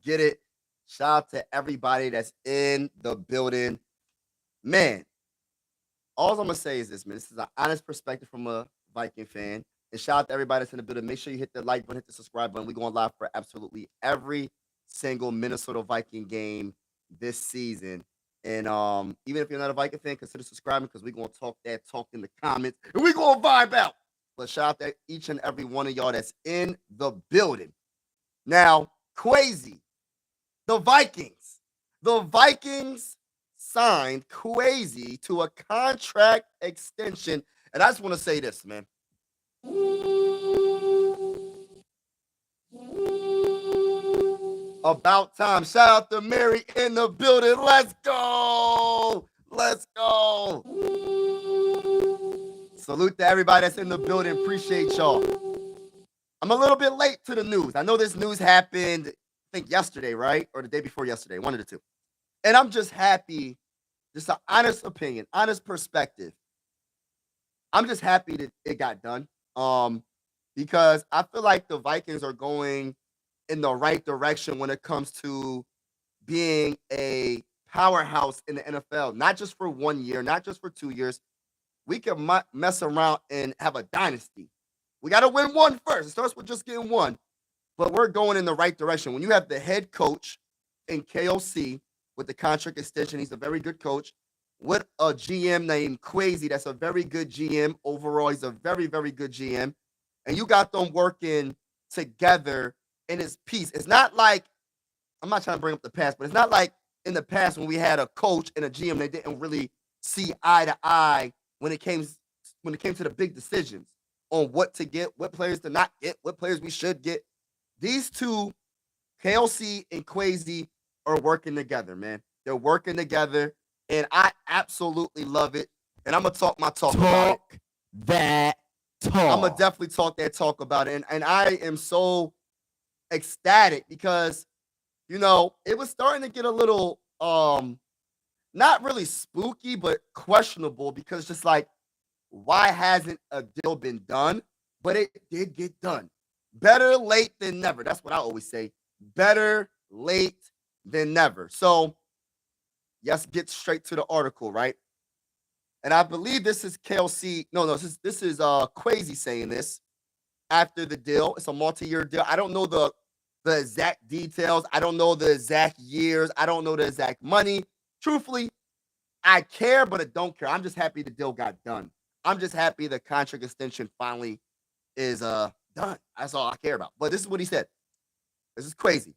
get it. Shout out to everybody that's in the building. Man, all I'm gonna say is this, man. This is an honest perspective from a Viking fan. And shout out to everybody that's in the building. Make sure you hit the like button, hit the subscribe button. We're going live for absolutely every single Minnesota Viking game this season. And even if you're not a Viking fan, consider subscribing because we're gonna talk that talk in the comments and we're gonna vibe out. But shout out to each and every one of y'all that's in the building. Now, Kwesi, the Vikings. The Vikings signed Kwesi to a contract extension. And I just want to say this, man. About time. Shout out to Mary in the building. Let's go. Let's go. Salute to everybody that's in the building. Appreciate y'all. I'm a little bit late to the news. I know this news happened, I think yesterday, right? Or the day before yesterday, one of the two. And I'm just happy, just an honest opinion, honest perspective. I'm just happy that it got done. Because I feel like the Vikings are going in the right direction when it comes to being a powerhouse in the NFL, not just for 1 year, not just for 2 years. We can mess around and have a dynasty. We got to win one first. It starts with just getting one, but we're going in the right direction. When you have the head coach in KOC with the contract extension, he's a very good coach. With a GM named Kwesi, that's a very good GM. Overall, he's a very, very good GM. And you got them working together in his piece. It's not like, I'm not trying to bring up the past, but it's not like in the past when we had a coach and a GM, they didn't really see eye to eye when it came to the big decisions on what to get, what players to not get, what players we should get. These two, KLC and Kwesi, are working together, man. They're working together, and I absolutely love it. And I'm going to talk my talk about it. That talk. I'm going to definitely talk that talk about it. And I am so ecstatic because, you know, it was starting to get a little, not really spooky, but questionable because just like, why hasn't a deal been done? But it did get done. Better late than never. That's what I always say. Better late than never. So, let's get straight to the article, right? And I believe this is KLC. No, this is Kwesi saying this after the deal. It's a multi-year deal. I don't know the exact details. I don't know the exact years. I don't know the exact money. Truthfully, I care, but I don't care. I'm just happy the deal got done. I'm just happy the contract extension finally is done. That's all I care about. But this is what he said. This is crazy.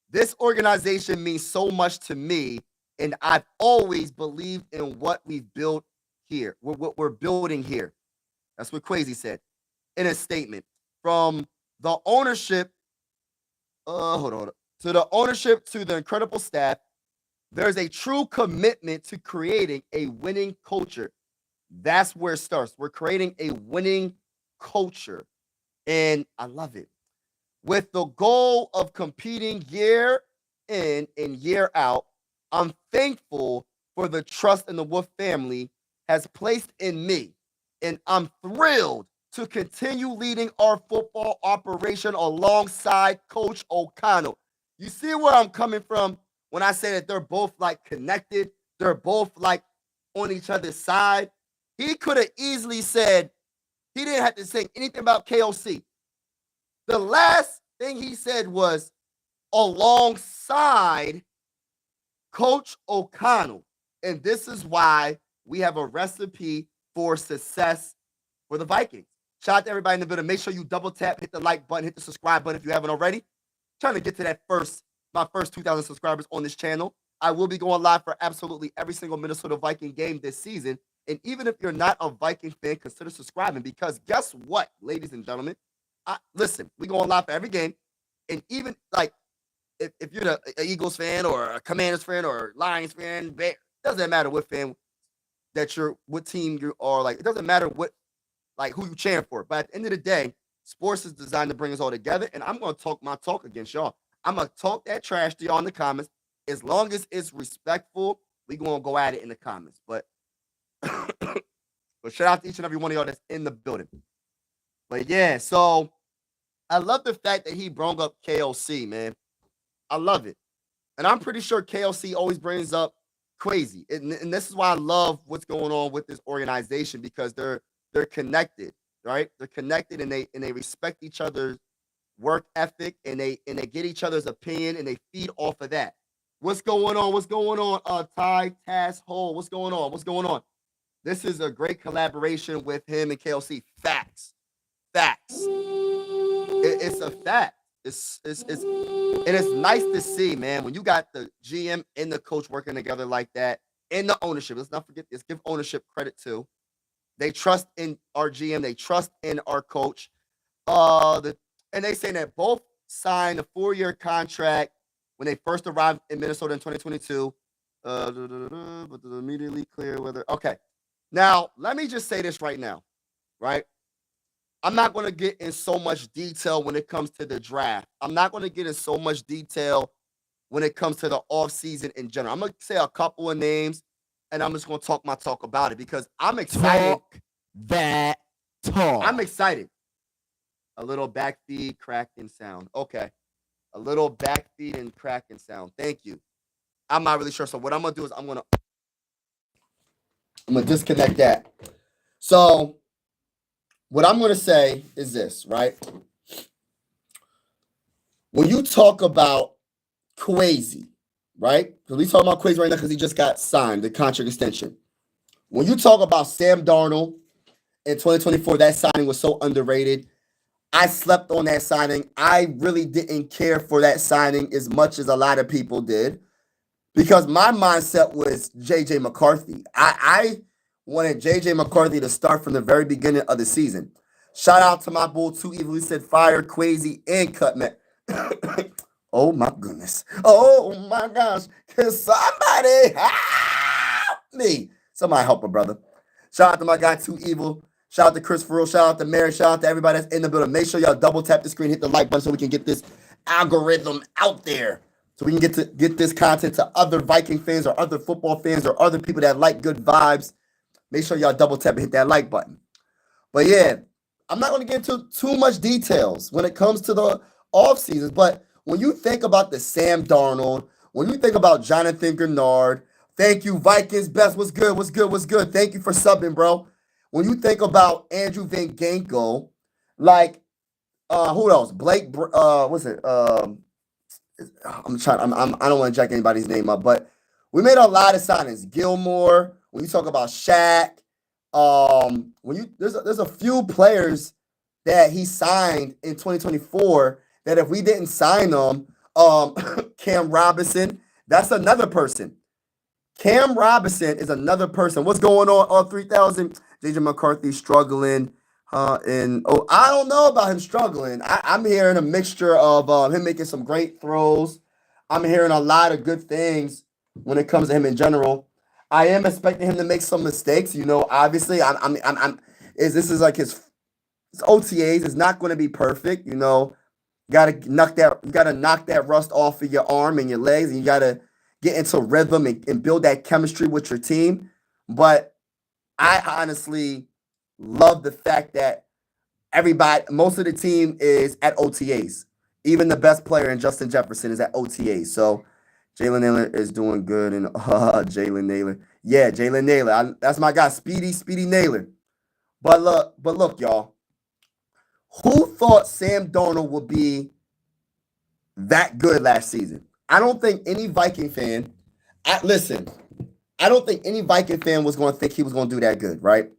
This organization means so much to me, and I've always believed in what we've built here, what we're building here. That's what Kwesi said in a statement. From the ownership, to the ownership to the incredible staff, there's a true commitment to creating a winning culture. That's where it starts. We're creating a winning culture, and I love it. With the goal of competing year in and year out, I'm thankful for the trust in the Wolf family has placed in me, and I'm thrilled to continue leading our football operation alongside Coach O'Connell. You see where I'm coming from when I say that they're both like connected, they're both like on each other's side. He could have easily said, he didn't have to say anything about KOC. The last thing he said was alongside Coach O'Connell. And this is why we have a recipe for success for the Vikings. Shout out to everybody in the building. Make sure you double tap, hit the like button, hit the subscribe button if you haven't already. Trying to get to my first 2,000 subscribers on this channel. I will be going live for absolutely every single Minnesota Viking game this season. And even if you're not a Viking fan, consider subscribing because guess what, ladies and gentlemen? Listen, we going live for every game. And even like if you're an Eagles fan or a Commanders fan or Lions fan, doesn't matter what fan what team you are. Like it doesn't matter who you cheering for. But at the end of the day, sports is designed to bring us all together. And I'm going to talk my talk against y'all. I'm going to talk that trash to y'all in the comments. As long as it's respectful, we going to go at it in the comments. But shout out to each and every one of y'all that's in the building. But yeah, so I love the fact that he brought up KOC, man. I love it. And I'm pretty sure KLC always brings up Kwesi. And this is why I love what's going on with this organization because they're connected, right? They're connected and they respect each other's work ethic and they get each other's opinion and they feed off of that. What's going on? What's going on? Ty Task Hole. What's going on? What's going on? This is a great collaboration with him and KLC. Facts. Facts. It's a fact. And it's nice to see, man, when you got the GM and the coach working together like that, and the ownership. Let's not forget this. Give ownership credit too. They trust in our GM. They trust in our coach. And they say that both signed a 4-year contract when they first arrived in Minnesota in 2022. But immediately clear whether. Okay. Now, let me just say this right now, right? I'm not going to get in so much detail when it comes to the draft. I'm not going to get in so much detail when it comes to the offseason in general. I'm going to say a couple of names, and I'm just going to talk my talk about it because I'm excited. Talk that talk. I'm excited. A little backfeed, cracking sound. Okay. A little backfeed and cracking sound. Thank you. I'm not really sure. So what I'm going to do is I'm going to disconnect that. So what I'm going to say is this, right? When you talk about Kwesi, right? Because we talking about Kwesi right now because he just got signed, the contract extension. When you talk about Sam Darnold in 2024, that signing was so underrated. I slept on that signing. I really didn't care for that signing as much as a lot of people did because my mindset was J.J. McCarthy. I wanted J.J. McCarthy to start from the very beginning of the season. Shout out to my bull, Too Evil. He said fire Kwesi and Cutman. Oh, my goodness. Oh, my gosh. Can somebody help me? Somebody help a brother. Shout out to my guy, Too Evil. Shout out to Chris Farrell. Shout out to Mary. Shout out to everybody that's in the building. Make sure y'all double tap the screen, hit the like button so we can get this algorithm out there. So we can get this content to other Viking fans or other football fans or other people that like good vibes. Make sure y'all double tap and hit that like button. But yeah, I'm not going to get into too much details when it comes to the off seasons. But when you think about the Sam Darnold, when you think about Jonathan Grenard, thank you, Vikings best. What's good? What's good? What's good? Thank you for subbing, bro. When you think about Andrew Van Ginkel, like who else? Blake, what's it? I'm trying. I don't want to jack anybody's name up, but we made a lot of signings. Gilmore. When you talk about Shaq, when you there's a few players that he signed in 2024 that if we didn't sign them, Cam Robinson, that's another person. Cam Robinson is another person. What's going on 3000? JJ McCarthy struggling. I don't know about him struggling. I'm hearing a mixture of him making some great throws. I'm hearing a lot of good things when it comes to him in general. I am expecting him to make some mistakes. You know, obviously, this is like his OTAs. It's not going to be perfect. You know, you gotta knock that rust off of your arm and your legs, and you gotta get into rhythm and build that chemistry with your team. But I honestly love the fact that most of the team is at OTAs. Even the best player in Justin Jefferson is at OTAs. So Jalen Naylor is doing good. And Jalen Naylor. Yeah, Jalen Naylor. That's my guy, Speedy Naylor. But look, y'all. Who thought Sam Darnold would be that good last season? I don't think any Viking fan, I don't think any Viking fan was going to think he was going to do that good, right?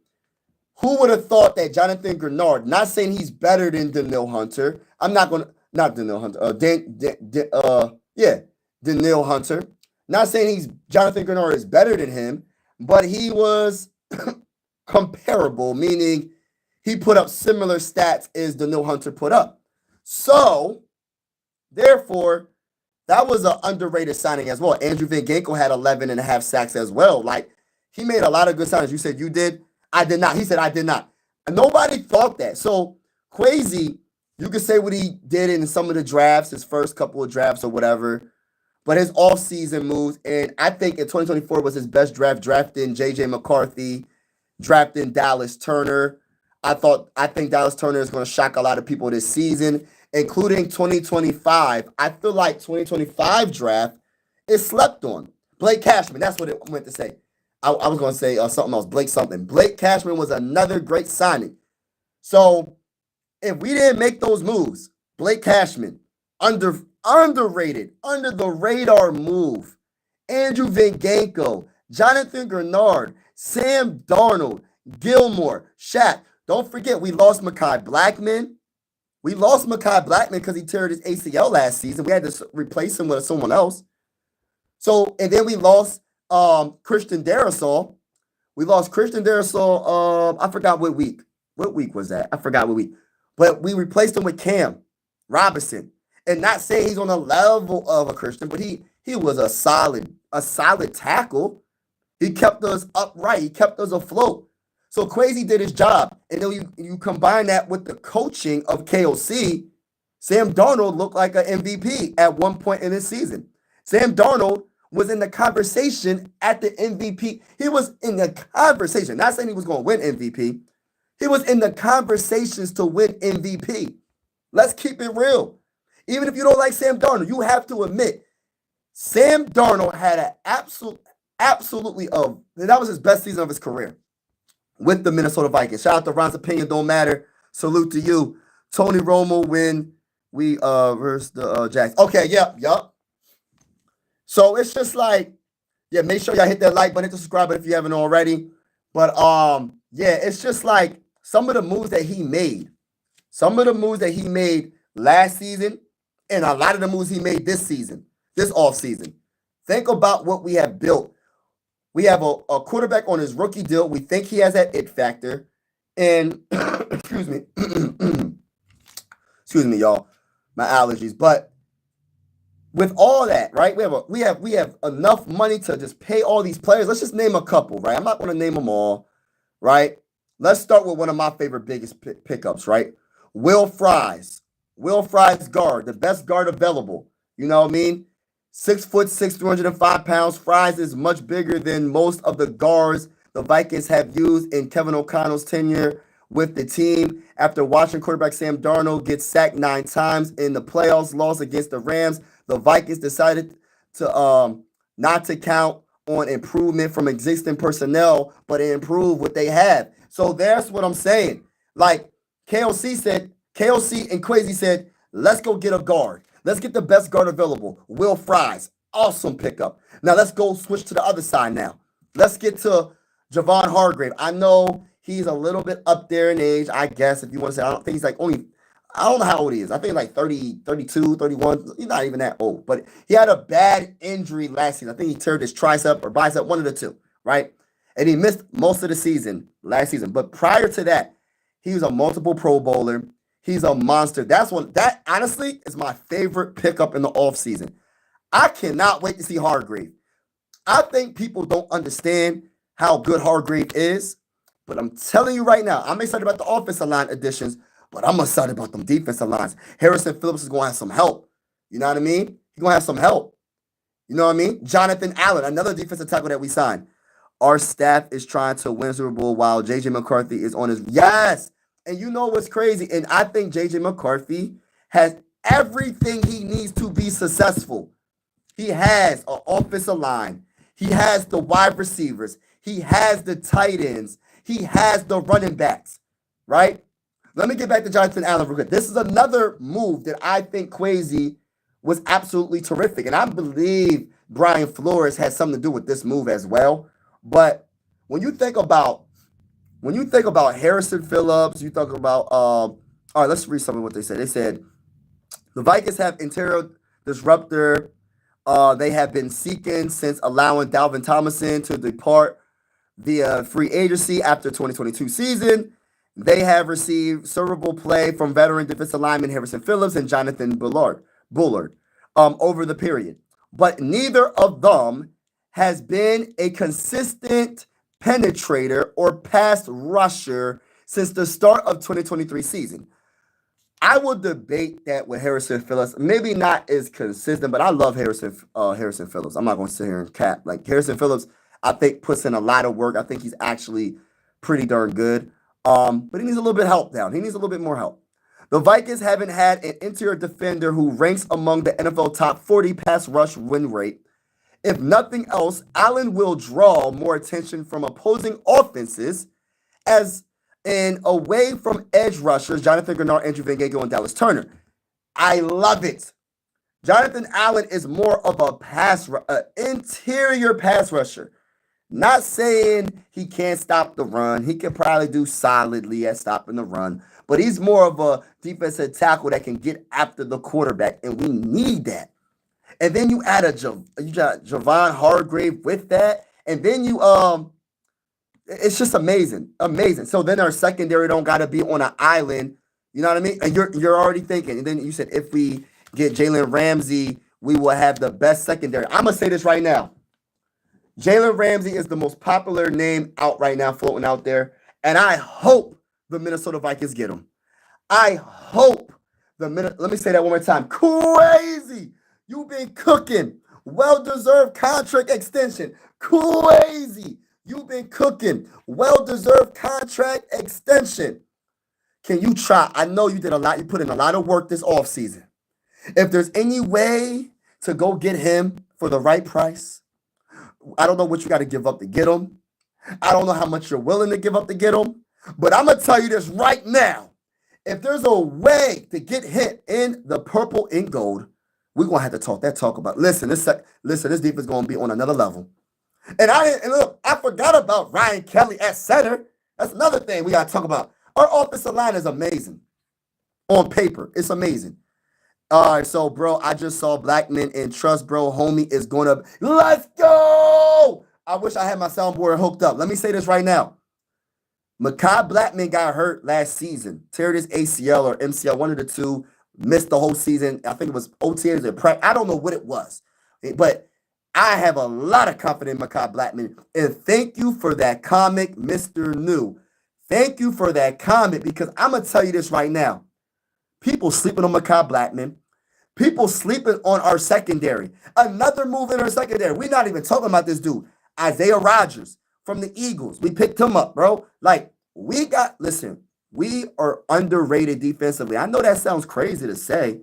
Who would have thought that Jonathan Grenard, not saying he's better than Danielle Hunter. Not Danielle Hunter. Danielle Hunter. Not saying Jonathan Grenard is better than him, but he was comparable, meaning he put up similar stats as Danielle Hunter put up. So, therefore, that was an underrated signing as well. Andrew Van Ginkel had 11 and a half sacks as well. Like, he made a lot of good signings. You said you did? I did not. He said I did not. And nobody thought that. So, Kwesi, you could say what he did in some of the drafts, his first couple of drafts or whatever, but his offseason moves, and I think in 2024 was his best draft, drafting J.J. McCarthy, drafting Dallas Turner. I think Dallas Turner is going to shock a lot of people this season. including 2025. I feel like 2025 draft is slept on. Blake Cashman, that's what it meant to say. I was going to say something else. Blake something. Blake Cashman was another great signing. So if we didn't make those moves, Blake Cashman, underrated, under the radar move. Andrew Vinganko, Jonathan Grenard, Sam Darnold, Gilmore, Shaq. Don't forget, we lost Mekhi Blackman. We lost Mekhi Blackman because he teared his ACL last season. We had to replace him with someone else. So, and then we lost Christian Darrisaw. We lost Christian Darrisaw. I forgot what week. What week was that? I forgot what week. But we replaced him with Cam Robinson. And not saying he's on the level of a Christian, but he was a solid tackle. He kept us upright. He kept us afloat. So Kwesi did his job. And then you combine that with the coaching of KOC, Sam Darnold looked like an MVP at one point in his season. Sam Darnold was in the conversation at the MVP. He was in the conversation. Not saying he was going to win MVP. He was in the conversations to win MVP. Let's keep it real. Even if you don't like Sam Darnold, you have to admit, Sam Darnold had an absolutely that was his best season of his career with the Minnesota Vikings. Shout out to Ron's opinion, don't matter. Salute to you. Tony Romo when we versus the Jacks. Okay, yep. So it's just like, yeah, make sure y'all hit that like button, hit the subscribe button if you haven't already. But yeah, it's just like some of the moves that he made. Some of the moves that he made last season and a lot of the moves he made this season, this offseason. Think about what we have built. We have a quarterback on his rookie deal. We think he has that it factor. And excuse me. Excuse me, y'all. My allergies. But with all that, right? We have enough money to just pay all these players. Let's just name a couple, right? I'm not going to name them all, right? Let's start with one of my favorite biggest pickups, right? Will Fries guard, the best guard available. You know what I mean? 6'6", 305 pounds. Fries is much bigger than most of the guards the Vikings have used in Kevin O'Connell's tenure with the team. After watching quarterback Sam Darnold get sacked 9 times in the playoffs loss against the Rams, the Vikings decided to not to count on improvement from existing personnel, but improve what they have. So that's what I'm saying. Like KOC and Kwesi said, let's go get a guard. Let's get the best guard available. Will Fries, awesome pickup. Now let's go switch to the other side now. Let's get to Javon Hargrave. I know he's a little bit up there in age, I guess, if you want to say. I don't think he's like I don't know how old he is. I think like 30, 32, 31. He's not even that old. But he had a bad injury last season. I think he teared his tricep or bicep, one of the two, right? And he missed most of the season last season. But prior to that, he was a multiple Pro Bowler. He's a monster. That honestly is my favorite pickup in the offseason. I cannot wait to see Hargrave. I think people don't understand how good Hargrave is, but I'm telling you right now, I'm excited about the offensive line additions, but I'm excited about them defensive lines. Harrison Phillips is going to have some help. You know what I mean? He's going to have some help. You know what I mean? Jonathan Allen, another defensive tackle that we signed. Our staff is trying to win Super Bowl while J.J. McCarthy is on his... Yes! And you know what's crazy? And I think J.J. McCarthy has everything he needs to be successful. He has an offensive line. He has the wide receivers. He has the tight ends. He has the running backs, right? Let me get back to Jonathan Allen real quick. This is another move that I think Kwesi was absolutely terrific. And I believe Brian Flores has something to do with this move as well. But when you think about Harrison Phillips, you talk about all right, let's read some of what they said. They said the Vikings have interior disruptor. They have been seeking since allowing Dalvin Tomlinson to depart via free agency after 2022 season. They have received servable play from veteran defensive lineman Harrison Phillips and Jonathan Bullard over the period. But neither of them has been a consistent penetrator or pass rusher since the start of 2023 season. I will debate that with Harrison Phillips. Maybe not as consistent, but I love Harrison Phillips. I'm not going to sit here and cap. Like Harrison Phillips, I think puts in a lot of work. I think he's actually pretty darn good. But he needs a little bit of help down. He needs a little bit more help. The Vikings haven't had an interior defender who ranks among the NFL top 40 pass rush win rate. If nothing else, Allen will draw more attention from opposing offenses as and away from edge rushers, Jonathan Grenard, Andrew Van Ginkel, and Dallas Turner. I love it. Jonathan Allen is more of a interior pass rusher. Not saying he can't stop the run. He can probably do solidly at stopping the run. But he's more of a defensive tackle that can get after the quarterback, and we need that. And then you add you got Javon Hargrave with that, and then it's just amazing, amazing. So then our secondary don't got to be on an island. You know what I mean? And you're already thinking. And then you said if we get Jalen Ramsey, we will have the best secondary. I'm gonna say this right now. Jalen Ramsey is the most popular name out right now, floating out there, and I hope the Minnesota Vikings get him. I hope let me say that one more time. Crazy. You've been cooking. Well-deserved contract extension. Crazy. You've been cooking. Well-deserved contract extension. Can you try? I know you did a lot. You put in a lot of work this offseason. If there's any way to go get him for the right price, I don't know what you got to give up to get him. I don't know how much you're willing to give up to get him. But I'm going to tell you this right now. If there's a way to get him in the purple and gold, we're going to have to talk about. Listen, this defense is going to be on another level. And look, I forgot about Ryan Kelly at center. That's another thing we got to talk about. Our offensive line is amazing. On paper, it's amazing. All right, so, bro, I just saw Blackman and Trust, bro. Homie is going to. Let's go! I wish I had my soundboard hooked up. Let me say this right now. Mekhi Blackman got hurt last season. Teared his ACL or MCL, one of the two. Missed the whole season. I think it was OTAs or practice. I don't know what it was. But I have a lot of confidence in Mekhi Blackman. And thank you for that comment, Mr. New. Thank you for that comment, because I'm going to tell you this right now. People sleeping on Mekhi Blackman. People sleeping on our secondary. Another move in our secondary. We're not even talking about this dude. Isaiah Rodgers from the Eagles. We picked him up, bro. Like, listen, we are underrated defensively. I know that sounds crazy to say,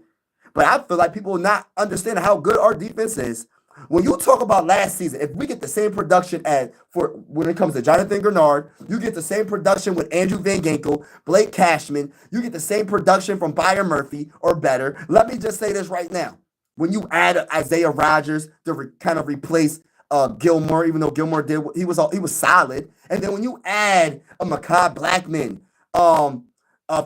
but I feel like people not understand how good our defense is. When you talk about last season, if we get the same production when it comes to Jonathan Grenard, you get the same production with Andrew Van Ginkel, Blake Cashman, you get the same production from Byron Murphy or better. Let me just say this right now. When you add Isaiah Rodgers to kind of replace Gilmore, even though Gilmore he was solid, and then when you add a Mekhi Blackman,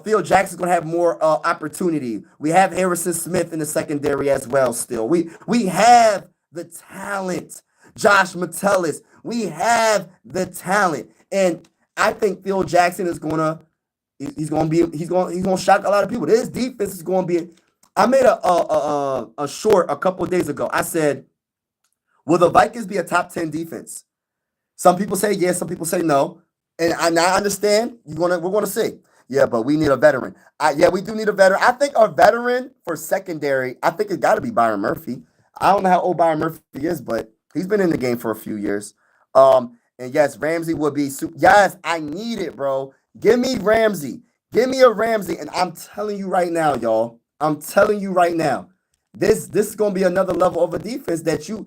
Phil Jackson's gonna have more opportunity. We have Harrison Smith in the secondary as well. Still, we have the talent. Josh Metellus, we have the talent, and I think Phil Jackson is gonna shock a lot of people. This defense is gonna be. I made a short a couple of days ago. I said, will the Vikings be a top 10 defense? Some people say yes, some people say no, and I understand. We're gonna see. Yeah, but we need a veteran. We do need a veteran. I think our veteran for secondary, I think it got to be Byron Murphy. I don't know how old Byron Murphy is, but he's been in the game for a few years. And yes, Ramsey would be yes, I need it, bro. Give me Ramsey. Give me a Ramsey. And I'm telling you right now, y'all. I'm telling you right now. This is gonna be another level of a defense that you're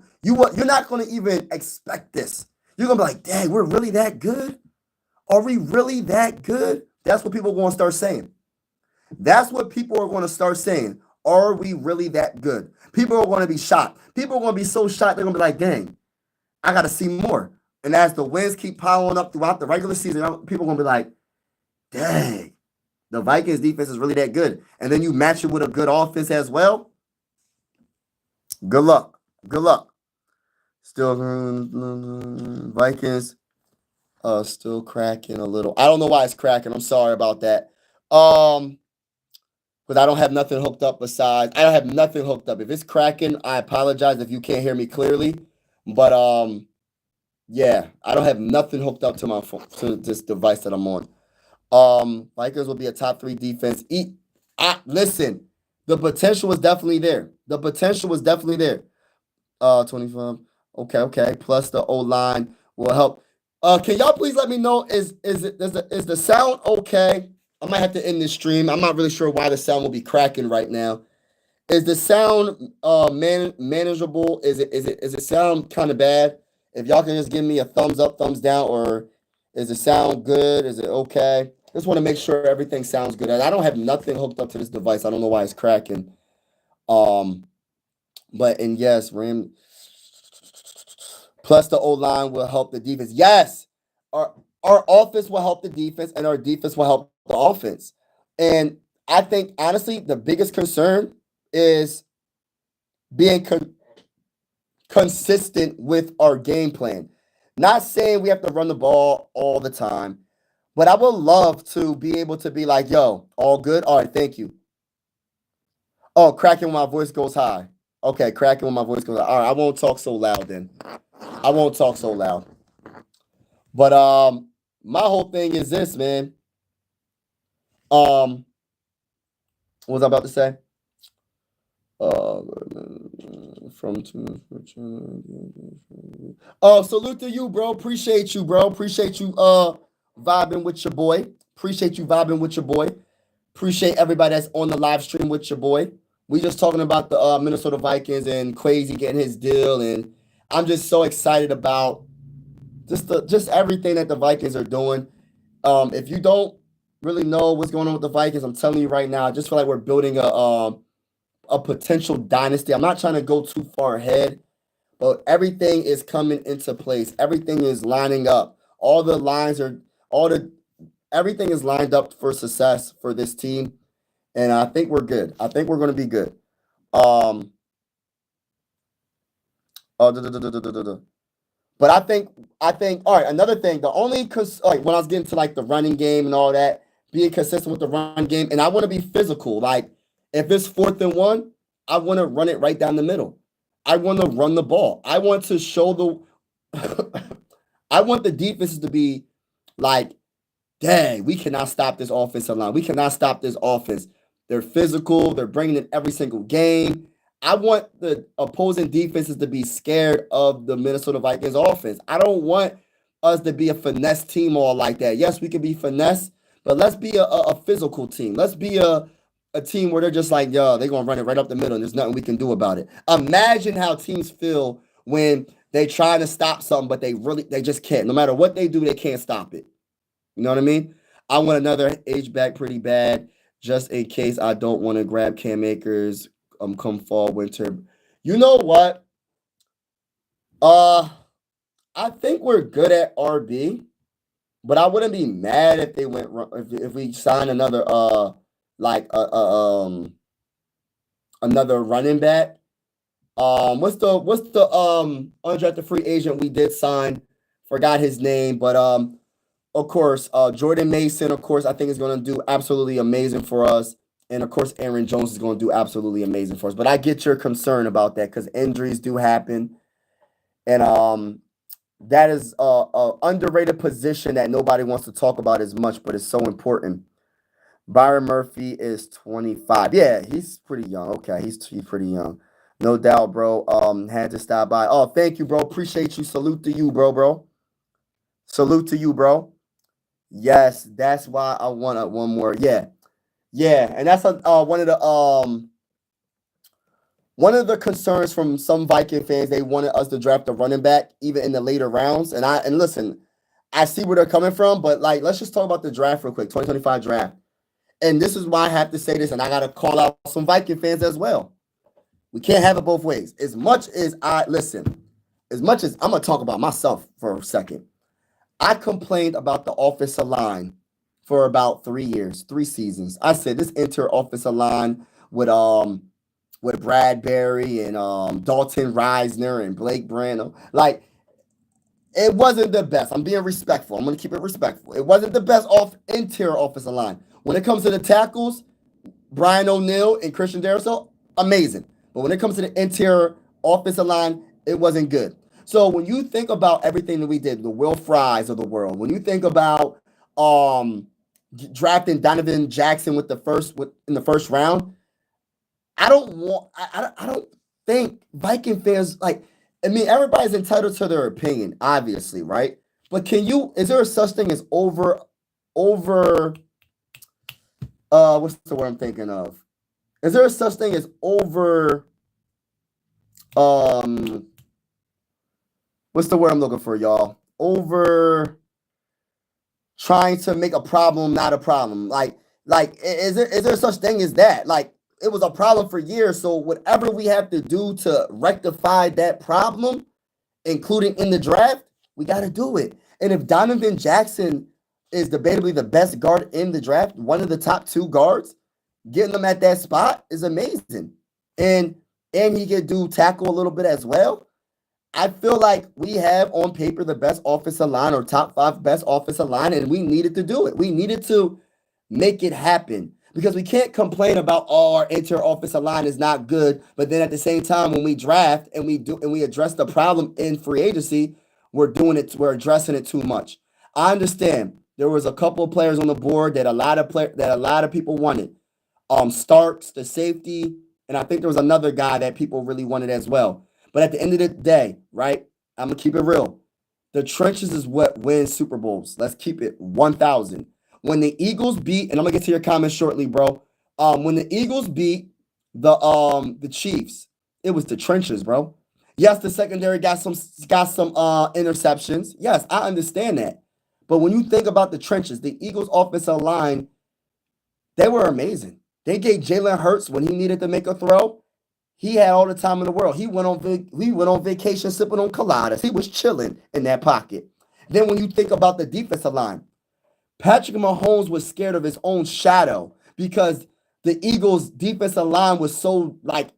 not gonna even expect this. You're gonna be like, dang, we're really that good? Are we really that good? That's what people are gonna start saying. That's what people are gonna start saying. Are we really that good? People are going to be shocked. People are going to be so shocked, they're going to be like, dang, I got to see more. And as the wins keep piling up throughout the regular season, people are going to be like, dang, the Vikings defense is really that good. And then you match it with a good offense as well. Good luck. Good luck. Still, Vikings still cracking a little. I don't know why it's cracking. I'm sorry about that. Because I don't have nothing hooked up besides. I don't have nothing hooked up. If it's cracking, I apologize if you can't hear me clearly. But yeah, I don't have nothing hooked up to my phone, to this device that I'm on. Vikings will be a top 3 defense. Listen, the potential was definitely there. 25. Okay. Plus the O-line will help. Can y'all please let me know is the sound okay? I might have to end this stream. I'm not really sure why the sound will be cracking right now. Is the sound manageable? Is it sound kind of bad? If y'all can just give me a thumbs up, thumbs down, or is it sound good? Is it okay? Just want to make sure everything sounds good. And I don't have nothing hooked up to this device. I don't know why it's cracking. Um, but and yes, Ram plus the O line will help the defense. Yes, our offense will help the defense, and our defense will help the offense. And I think honestly, the biggest concern is being consistent with our game plan. Not saying we have to run the ball all the time, but I would love to be able to be like, yo, all good? All right, thank you. Oh, cracking when my voice goes high. Okay, cracking when my voice goes high. All right, I won't talk so loud then. I won't talk so loud. But my whole thing is this, man. What was I about to say? From salute to you, bro. Appreciate you, bro. Appreciate you vibing with your boy. Appreciate you vibing with your boy. Appreciate everybody that's on the live stream with your boy. We just talking about the Minnesota Vikings and Kwesi getting his deal, and I'm just so excited about just everything that the Vikings are doing. If you don't really know what's going on with the Vikings, I'm telling you right now, I just feel like we're building a potential dynasty. I'm not trying to go too far ahead, but everything is coming into place. Everything is lining up. Everything is lined up for success for this team, and I think we're good. I think we're going to be good. Um, uh, duh, duh, duh, duh, duh, duh, duh. But I think all right. Another thing, the only like when I was getting to like the running game and all that, being consistent with the run game, and I want to be physical. Like if it's 4th and 1, I want to run it right down the middle. I want to run the ball. I want to show the. I want the defenses to be like, dang, we cannot stop this offensive line. We cannot stop this offense. They're physical. They're bringing it every single game. I want the opposing defenses to be scared of the Minnesota Vikings offense. I don't want us to be a finesse team all like that. Yes, we can be finesse, but let's be a physical team. Let's be a team where they're just like, yo, they're going to run it right up the middle and there's nothing we can do about it. Imagine how teams feel when they try to stop something, but they just can't. No matter what they do, they can't stop it. You know what I mean? I want another H-back pretty bad, just in case I don't want to grab Cam Akers come fall, winter. You know what? Uh, I think we're good at RB, but I wouldn't be mad if they went if we signed another like another running back. What's the undrafted free agent we did sign? Forgot his name, but of course, Jordan Mason, of course, I think is going to do absolutely amazing for us. And of course, Aaron Jones is going to do absolutely amazing for us. But I get your concern about that because injuries do happen. And that is a underrated position that nobody wants to talk about as much, but it's so important. Byron Murphy is 25. Yeah, he's pretty young. Okay, he's pretty young. No doubt, bro. Had to stop by. Oh, thank you, bro. Appreciate you. Salute to you, bro. Salute to you, bro. Yes, that's why I want one more. Yeah, yeah, and that's one of the concerns from some Viking fans. They wanted us to draft a running back even in the later rounds. And listen, I see where they're coming from, but like let's just talk about the draft real quick. 2025 draft, and this is why I have to say this, and I got to call out some Viking fans as well. We can't have it both ways. As much as I'm gonna talk about myself for a second. I complained about the offensive line for about 3 years, 3 seasons. I said this interior offensive line with Bradbury and Dalton Reisner and Blake Brandon, like it wasn't the best. I'm being respectful. I'm gonna keep it respectful. It wasn't the best interior offensive line. When it comes to the tackles, Brian O'Neill and Christian Darrisaw, amazing. But when it comes to the interior offensive line, it wasn't good. So when you think about everything that we did, the Will Fries of the world, when you think about drafting Donovan Jackson in the first round, I don't think Viking fans like. I mean, everybody's entitled to their opinion, obviously, right? But is there a such thing as over what's the word I'm thinking of? Is there a such thing as over um what's the word I'm looking for, y'all? Over trying to make a problem not a problem. Is there such thing as that? Like it was a problem for years, so whatever we have to do to rectify that problem, including in the draft, we got to do it. And if Donovan Jackson is debatably the best guard in the draft, one of the top two guards, getting them at that spot is amazing. And and he could do tackle a little bit as well. I feel like we have on paper the best offensive line or top five best offensive line, and we needed to do it. We needed to make it happen because we can't complain about our interior offensive line is not good, but then at the same time when we draft and we address the problem in free agency, we're addressing it too much. I understand there was a couple of players on the board that a lot of people wanted. Starks, the safety, and I think there was another guy that people really wanted as well. But at the end of the day, right? I'm gonna keep it real. The trenches is what wins Super Bowls. Let's keep it 1,000. When the Eagles beat, and I'm gonna get to your comments shortly, bro. When the Eagles beat the Chiefs, it was the trenches, bro. Yes, the secondary got some interceptions. Yes, I understand that. But when you think about the trenches, the Eagles offensive line, they were amazing. They gave Jalen Hurts when he needed to make a throw. He had all the time in the world. He went on vacation sipping on coladas. He was chilling in that pocket. Then when you think about the defensive line, Patrick Mahomes was scared of his own shadow because the Eagles' defensive line was so like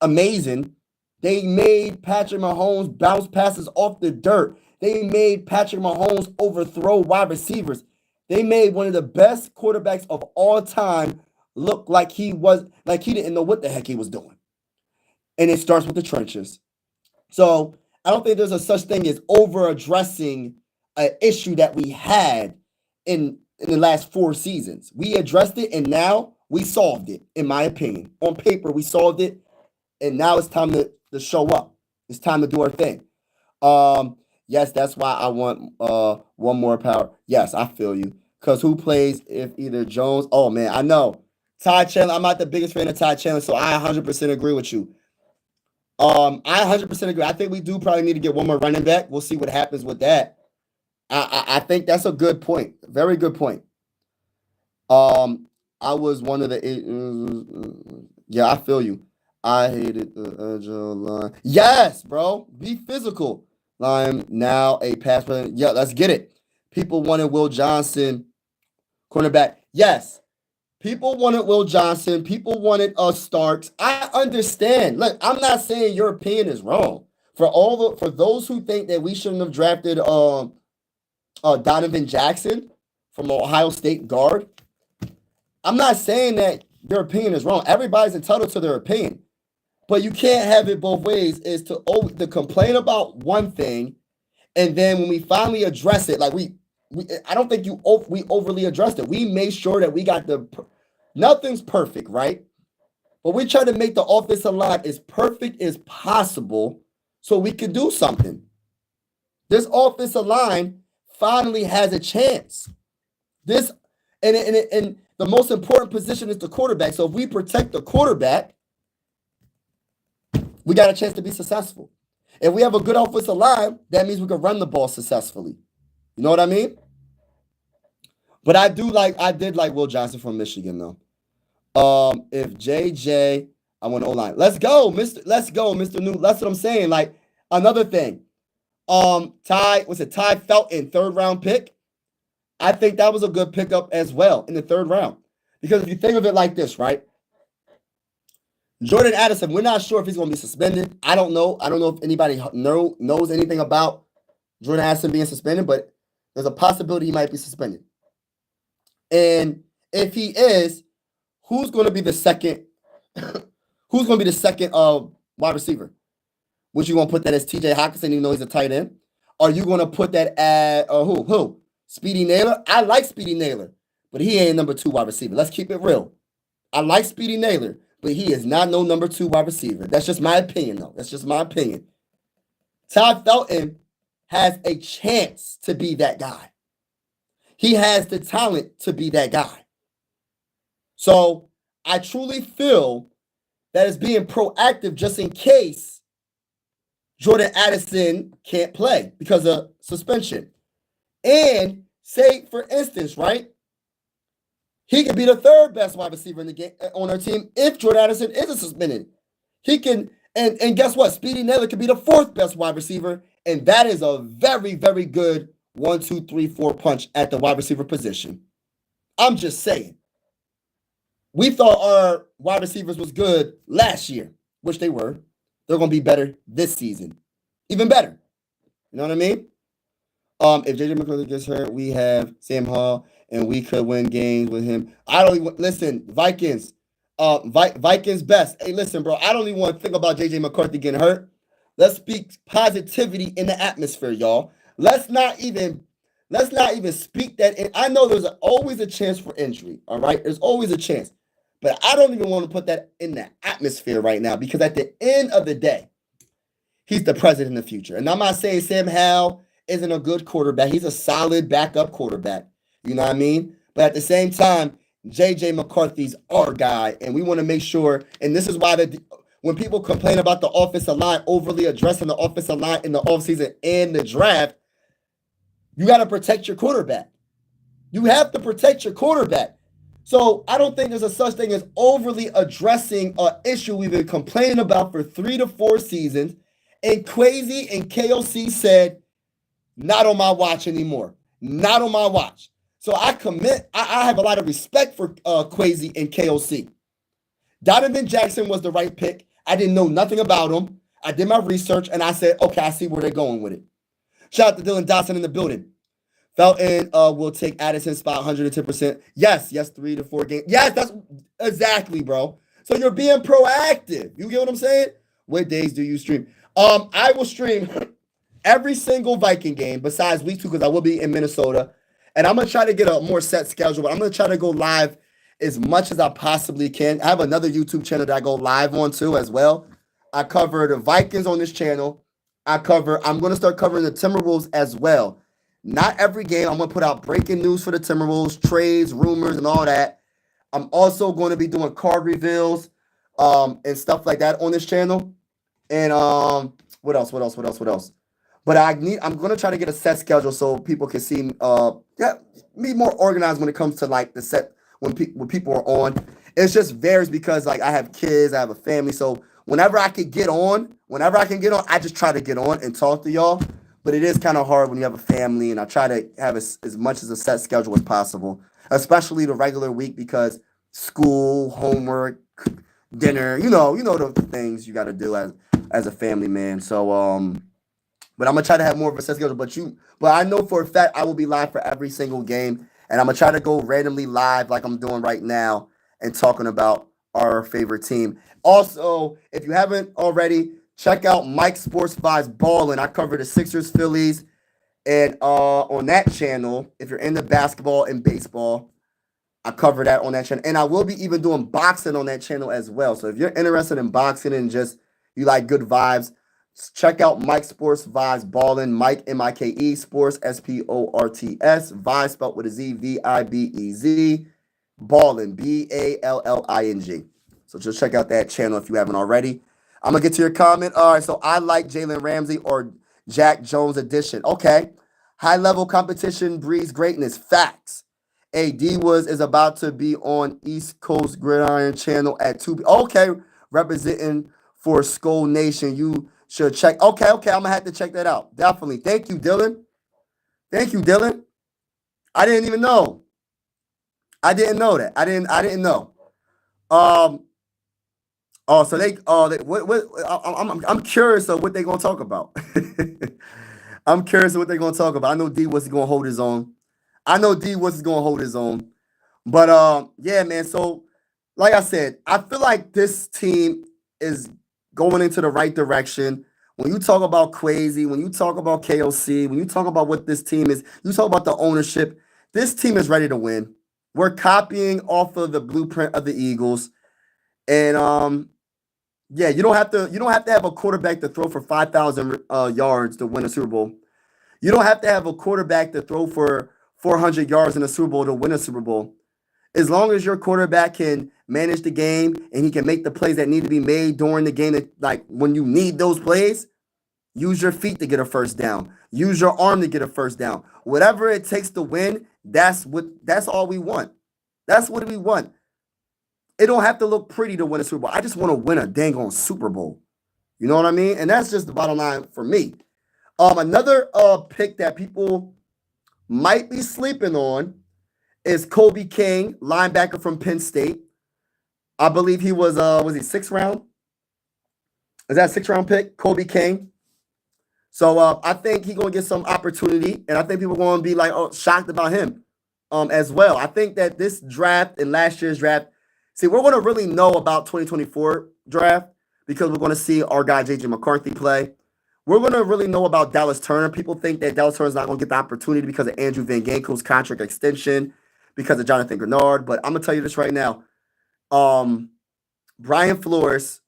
amazing. They made Patrick Mahomes bounce passes off the dirt. They made Patrick Mahomes overthrow wide receivers. They made one of the best quarterbacks of all time look like he didn't know what the heck he was doing. And it starts with the trenches. So I don't think there's a such thing as over addressing an issue that we had in the last 4 seasons. We addressed it and now we solved it, in my opinion. On paper, we solved it, and now it's time to show up. It's time to do our thing. Yes, that's why I want one more power. Yes, I feel you. Because who plays if either Jones? Oh man, I know. Ty Chandler, I'm not the biggest fan of Ty Chandler, so I 100% agree with you. I 100% agree. I think we do probably need to get one more running back. We'll see what happens with that. I think that's a good point. Very good point. Um, I was one of the yeah, I feel you. I hated the agile line. Yes, bro. Be physical. Line now a pass play. Yeah, let's get it. People wanted Will Johnson, cornerback. Yes. People wanted Will Johnson. People wanted Starks. I understand. Look, I'm not saying your opinion is wrong. For those who think that we shouldn't have drafted Donovan Jackson from Ohio State guard, I'm not saying that their opinion is wrong. Everybody's entitled to their opinion, but you can't have it both ways. Is to complain about one thing, and then when we finally address it, like I don't think we overly addressed it. We made sure that we got nothing's perfect, right? But we try to make the offensive line as perfect as possible so we can do something. This offensive line finally has a chance. This and the most important position is the quarterback. So if we protect the quarterback, we got a chance to be successful. If we have a good offensive line, that means we can run the ball successfully. You know what I mean? But I did like Will Johnson from Michigan though. If JJ, I want O-line. Let's go, Mr. New. That's what I'm saying. Like another thing. Ty Felton, third round pick? I think that was a good pickup as well in the third round. Because if you think of it like this, right? Jordan Addison, we're not sure if he's going to be suspended. I don't know. I don't know if anybody knows anything about Jordan Addison being suspended, but there's a possibility he might be suspended. And if he is, who's going to be the second? Who's going to be the second wide receiver? Would you going to put that as TJ Hawkinson, even though he's a tight end? Are you going to put that at who? Speedy Naylor? I like Speedy Naylor, but he ain't number 2 wide receiver. Let's keep it real. I like Speedy Naylor, but he is not no number 2 wide receiver. That's just my opinion, though. That's just my opinion. Ty Felton has a chance to be that guy. He has the talent to be that guy. So I truly feel that it's being proactive just in case Jordan Addison can't play because of suspension. And say, for instance, right, he could be the third best wide receiver in the game on our team if Jordan Addison isn't suspended. He can, and guess what? Speedy Naylor could be the fourth best wide receiver, and that is a very, very good 1, 2, 3, 4 punch at the wide receiver position. I'm just saying. We thought our wide receivers was good last year, which they were. They're going to be better this season, even better. You know what I mean? If JJ McCarthy gets hurt, we have Sam Hall, and we could win games with him. I don't even listen. Vikings, Vikings best. Hey, listen, bro. I don't even want to think about JJ McCarthy getting hurt. Let's speak positivity in the atmosphere, y'all. Let's not even speak that. And I know there's always a chance for injury. All right, there's always a chance, but I don't even want to put that in the atmosphere right now because at the end of the day, he's the president of the future. And I'm not saying Sam Howell isn't a good quarterback. He's a solid backup quarterback. You know what I mean? But at the same time, J.J. McCarthy's our guy, and we want to make sure, and this is why when people complain about the offensive line, overly addressing the offensive line in the offseason and the draft, you got to protect your quarterback. You have to protect your quarterback. So I don't think there's a such thing as overly addressing an issue we've been complaining about for 3 to 4 seasons. And Kwesi and KOC said, not on my watch anymore. Not on my watch. So I have a lot of respect for Kwesi and KOC. Donovan Jackson was the right pick. I didn't know nothing about him. I did my research, and I said, okay, I see where they're going with it. Shout out to Dylan Dotson in the building. Felton will take Addison's spot 110%. Yes, 3 to 4 games. Yes, that's exactly, bro. So you're being proactive. You get what I'm saying? What days do you stream? I will stream every single Viking game besides week 2 because I will be in Minnesota. And I'm going to try to get a more set schedule, but I'm going to try to go live as much as I possibly can. I have another YouTube channel that I go live on too as well. I cover the Vikings on this channel. I'm going to start covering the Timberwolves as well. Not every game. I'm going to put out breaking news for the Timberwolves, trades, rumors, and all that. I'm also going to be doing card reveals and stuff like that on this channel. And what else? But I'm going to try to get a set schedule so people can see be more organized when it comes to like the set when people are on. It just varies because like I have kids, I have a family, so whenever I can get on, I just try to get on and talk to y'all. But it is kind of hard when you have a family, and I try to have as much as a set schedule as possible, especially the regular week because school, homework, dinner, you know the things you got to do as a family man. So but I'm gonna try to have more of a set schedule. But I know for a fact I will be live for every single game, and I'm gonna try to go randomly live like I'm doing right now and talking about our favorite team. Also, if you haven't already, check out Mike Sports Vibes Ballin'. I cover the Sixers, Phillies, and on that channel, if you're into basketball and baseball, I cover that on that channel. And I will be even doing boxing on that channel as well. So if you're interested in boxing and just you like good vibes, check out Mike Sports Vibes Ballin'. Mike M-I-K-E Sports S-P-O-R-T-S Vibes spelled with a Z V-I-B-E-Z Ballin' B-A-L-L-I-N-G. So just check out that channel if you haven't already. I'm gonna get to your comment. All right, so I like Jalen Ramsey or Jack Jones edition. Okay. High level competition breeds greatness. Facts. D was is about to be on East Coast Gridiron channel at 2 p.m. Okay, representing for Skull Nation. You should check. Okay, I'm gonna have to check that out. Definitely. Thank you, Dylan. I didn't even know. I didn't know that. I didn't know. So I'm curious of what they're gonna talk about. I'm curious of what they're gonna talk about. I know D was gonna hold his own. But yeah, man. So like I said, I feel like this team is going into the right direction. When you talk about Kwesi, when you talk about KOC, when you talk about what this team is, you talk about the ownership. This team is ready to win. We're copying off of the blueprint of the Eagles, and yeah, you don't have to have a quarterback to throw for 5,000 yards to win a Super Bowl. You don't have to have a quarterback to throw for 400 yards in a Super Bowl to win a Super Bowl. As long as your quarterback can manage the game and he can make the plays that need to be made during the game, that, like when you need those plays, use your feet to get a first down. Use your arm to get a first down. Whatever it takes to win, that's all we want. That's what we want. It don't have to look pretty to win a Super Bowl. I just want to win a dang on Super Bowl. You know what I mean? And that's just the bottom line for me. Another pick that people might be sleeping on is Kobe King, linebacker from Penn State. I believe he was he sixth round? Is that a sixth-round pick? Kobe King. So I think he's gonna get some opportunity, and I think people are gonna be like, oh, shocked about him as well. I think that this draft and last year's draft, see, we're gonna really know about 2024 draft because we're gonna see our guy JJ McCarthy play. We're gonna really know about Dallas Turner. People think that Dallas Turner's not gonna get the opportunity because of Andrew Van Ginkel's contract extension, because of Jonathan Grenard. But I'm gonna tell you this right now. Brian Flores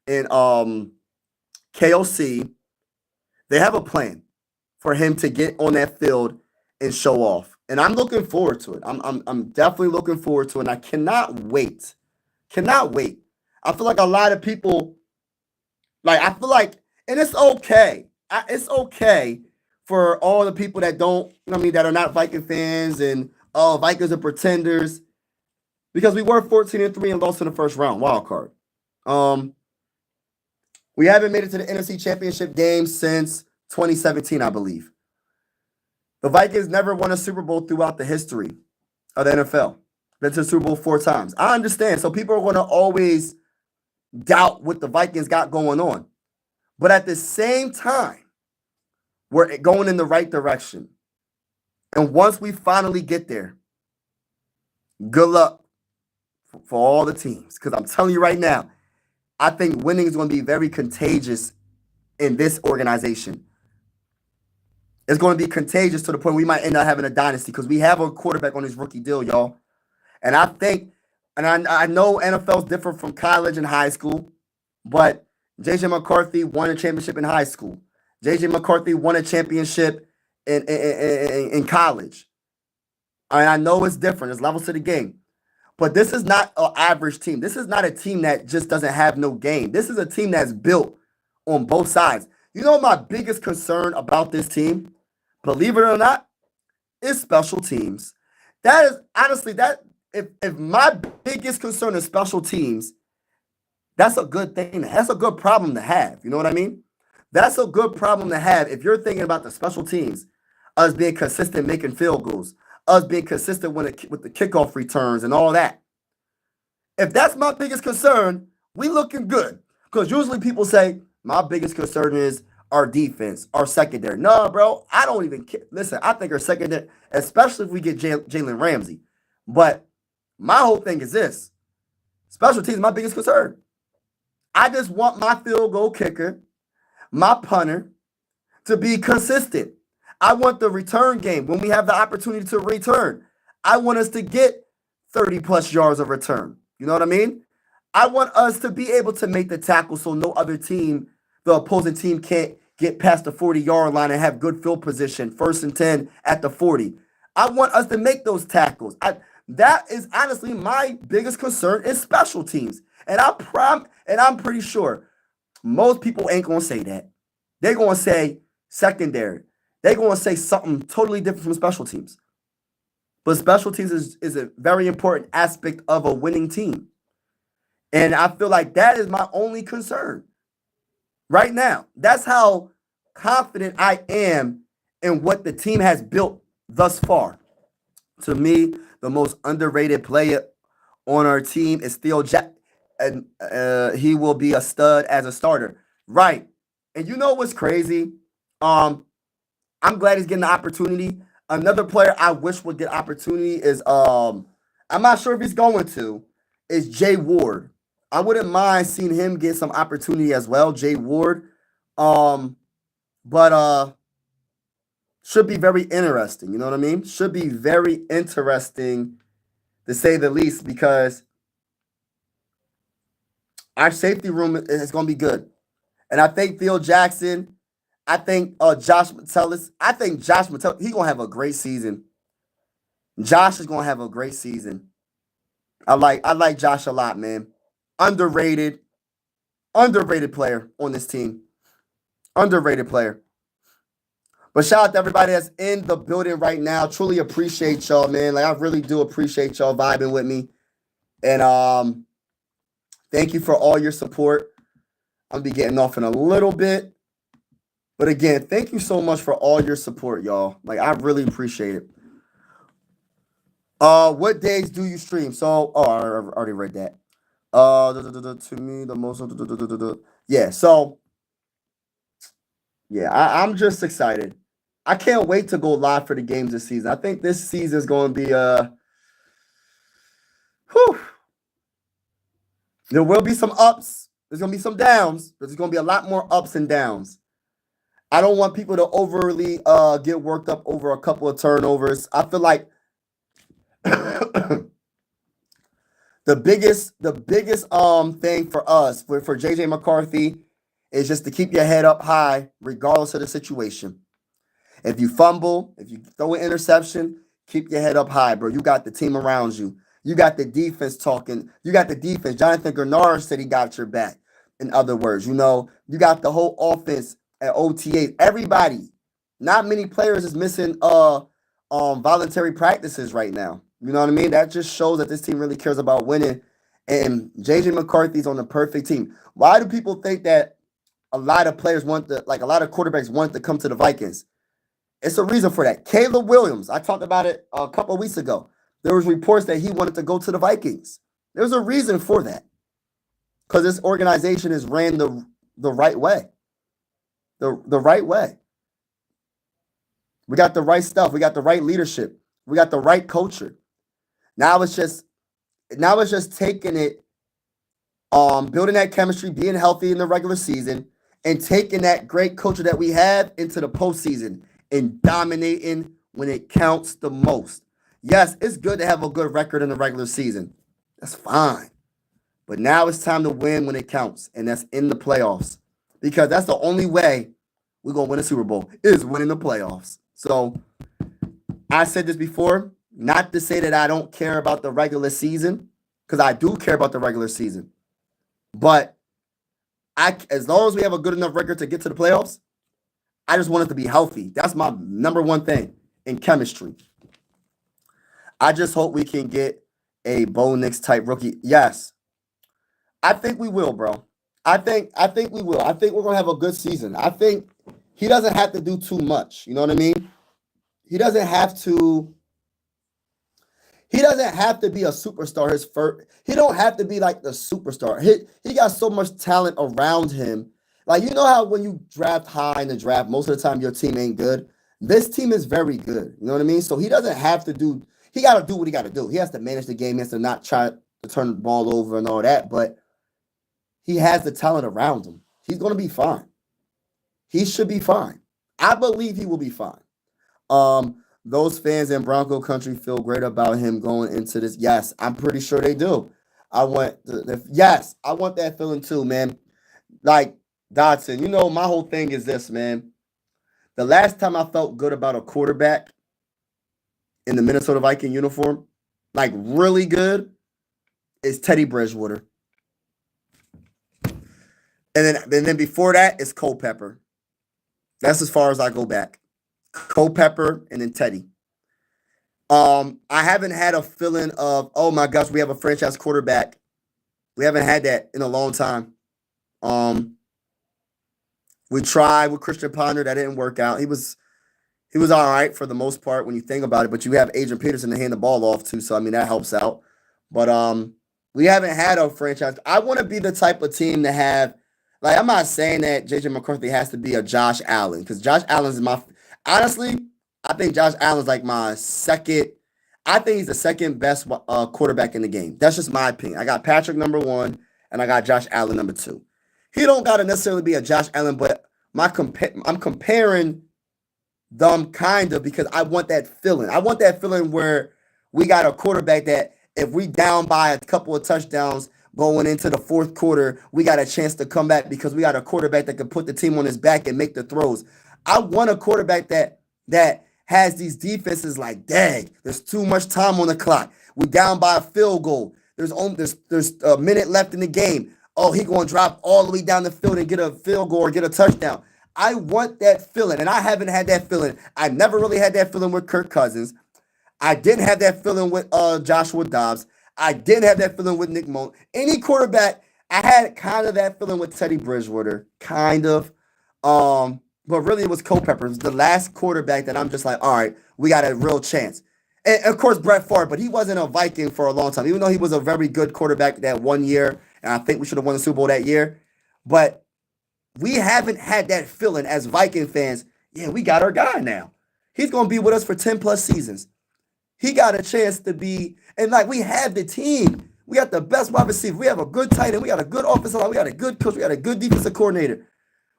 and KOC, they have a plan for him to get on that field and show off. And I'm looking forward to it. I'm definitely looking forward to it. And I cannot wait. Cannot wait. I feel like a lot of people, I feel like, and it's okay. It's okay for all the people that don't, that are not Viking fans and Vikings are pretenders, because we were 14-3 and lost in the first round, wild card. We haven't made it to the NFC Championship game since 2017, I believe. The Vikings never won a Super Bowl throughout the history of the NFL. Been to the Super Bowl 4 times. I understand. So people are going to always doubt what the Vikings got going on. But at the same time, we're going in the right direction. And once we finally get there, good luck for all the teams. Because I'm telling you right now, I think winning is going to be very contagious in this organization. It's going to be contagious to the point we might end up having a dynasty because we have a quarterback on his rookie deal, y'all. And I think, and I know NFL is different from college and high school, but JJ McCarthy won a championship in high school. JJ McCarthy won a championship in college. And I know it's different. There's levels to the game. But this is not an average team. This is not a team that just doesn't have no game. This is a team that's built on both sides. You know my biggest concern about this team, believe it or not, is special teams. That is honestly, that if my biggest concern is special teams, that's a good thing. That's a good problem to have. You know what I mean? That's a good problem to have if you're thinking about the special teams, us being consistent making field goals, us being consistent with the kickoff returns and all that. If that's my biggest concern, we looking good. Because usually people say, my biggest concern is our defense, our secondary. No, bro, I don't even care. Listen, I think our secondary, especially if we get Jalen Ramsey. But my whole thing is this. Special teams is my biggest concern. I just want my field goal kicker, my punter, to be consistent. I want the return game when we have the opportunity to return. I want us to get 30-plus yards of return. You know what I mean? I want us to be able to make the tackle so no other team, the opposing team, can't get past the 40-yard line and have good field position, 1st and 10 at the 40. I want us to make those tackles. That is honestly my biggest concern is special teams. And I'm pretty sure most people ain't going to say that. They're going to say secondary. They're going to say something totally different from special teams. But special teams is a very important aspect of a winning team. And I feel like that is my only concern right now. That's how confident I am in what the team has built thus far. To me, the most underrated player on our team is Theo Jack. And he will be a stud as a starter. Right. And you know what's crazy? I'm glad he's getting the opportunity. Another player I wish would get opportunity is I'm not sure if he's going to, is Jay Ward. I wouldn't mind seeing him get some opportunity as well, Jay Ward. But should be very interesting, you know what I mean? Should be very interesting to say the least, because our safety room is going to be good. And I think Phil Jackson, I think Josh Metellus, he's going to have a great season. Josh is going to have a great season. I like Josh a lot, man. Underrated, underrated player on this team. Underrated player. But shout out to everybody that's in the building right now. Truly appreciate y'all, man. Like I really do appreciate y'all vibing with me. And thank you for all your support. I'll be getting off in a little bit. But again, thank you so much for all your support, y'all. Like I really appreciate it. What days do you stream? So, I already read that. To me, the most. Yeah. So, yeah, I'm just excited. I can't wait to go live for the games this season. I think this season is going to be whew, there will be some ups. There's going to be some downs, but there's going to be a lot more ups and downs. I don't want people to overly get worked up over a couple of turnovers. I feel like the biggest thing for us for JJ McCarthy is just to keep your head up high regardless of the situation. If you fumble, if you throw an interception, keep your head up high, bro. You got the team around you. You got the defense talking. You got the defense. Jonathan Grenard said he got your back. In other words, you got the whole offense at OTA. Everybody, not many players is missing voluntary practices right now. You know what I mean? That just shows that this team really cares about winning. And JJ McCarthy's on the perfect team. Why do people think that a lot of players a lot of quarterbacks want to come to the Vikings? It's a reason for that. Caleb Williams, I talked about it a couple of weeks ago. There was reports that he wanted to go to the Vikings. There's a reason for that. Because this organization is ran the right way. The right way. We got the right stuff. We got the right leadership. We got the right culture. Now it's just taking it, building that chemistry, being healthy in the regular season, and taking that great culture that we have into the postseason and dominating when it counts the most. Yes, it's good to have a good record in the regular season. That's fine. But now it's time to win when it counts, and that's in the playoffs. Because that's the only way we're going to win a Super Bowl is winning the playoffs. So I said this before, not to say that I don't care about the regular season, because I do care about the regular season. But as long as we have a good enough record to get to the playoffs, I just want it to be healthy. That's my number one thing in chemistry. I just hope we can get a Bo Nix type rookie. Yes. I think we will, bro. I think we will. I think we're gonna have a good season. I think he doesn't have to do too much. You know what I mean? He doesn't have to be a superstar. He don't have to be like the superstar. He got so much talent around him. Like, you know how when you draft high in the draft, most of the time your team ain't good. This team is very good. You know what I mean? So he doesn't have to do. He got to do what he got to do. He has to manage the game. He has to not try to turn the ball over and all that. But he has the talent around him. He's going to be fine. He should be fine. I believe he will be fine. Those fans in Bronco country feel great about him going into this. Yes, I'm pretty sure they do. I want that feeling too, man. Like Dodson, my whole thing is this, man. The last time I felt good about a quarterback in the Minnesota Viking uniform, like really good, is Teddy Bridgewater. And then before that, it's Culpepper. That's as far as I go back. Culpepper and then Teddy. I haven't had a feeling of, oh my gosh, we have a franchise quarterback. We haven't had that in a long time. We tried with Christian Ponder. That didn't work out. He was all right for the most part when you think about it, but you have Adrian Peterson to hand the ball off to, so I mean that helps out. But we haven't had a franchise. I want to be the type of team to have, like, I'm not saying that JJ McCarthy has to be a Josh Allen, because Josh Allen is honestly, I think Josh Allen's like my second. I think he's the second best quarterback in the game. That's just my opinion. I got Patrick number one, and I got Josh Allen number two. He don't got to necessarily be a Josh Allen, but I'm comparing them kind of because I want that feeling. I want that feeling where we got a quarterback that if we down by a couple of touchdowns going into the fourth quarter, we got a chance to come back because we got a quarterback that can put the team on his back and make the throws. I want a quarterback that has these defenses like, dang, there's too much time on the clock. We down by a field goal. There's a minute left in the game. Oh, he going to drop all the way down the field and get a field goal or get a touchdown. I want that feeling, and I haven't had that feeling. I never really had that feeling with Kirk Cousins. I didn't have that feeling with Joshua Dobbs. I didn't have that feeling with Nick Moan. Any quarterback, I had kind of that feeling with Teddy Bridgewater, kind of. But really it was Culpepper. It was the last quarterback that I'm just like, all right, we got a real chance. And of course, Brett Favre, but he wasn't a Viking for a long time, even though he was a very good quarterback that 1 year. And I think we should have won the Super Bowl that year. But we haven't had that feeling as Viking fans. Yeah, we got our guy now. He's going to be with us for 10 plus seasons. He got a chance to be, and like we have the team. We got the best wide receiver. We have a good tight end. We got a good offensive line. We got a good coach. We got a good defensive coordinator.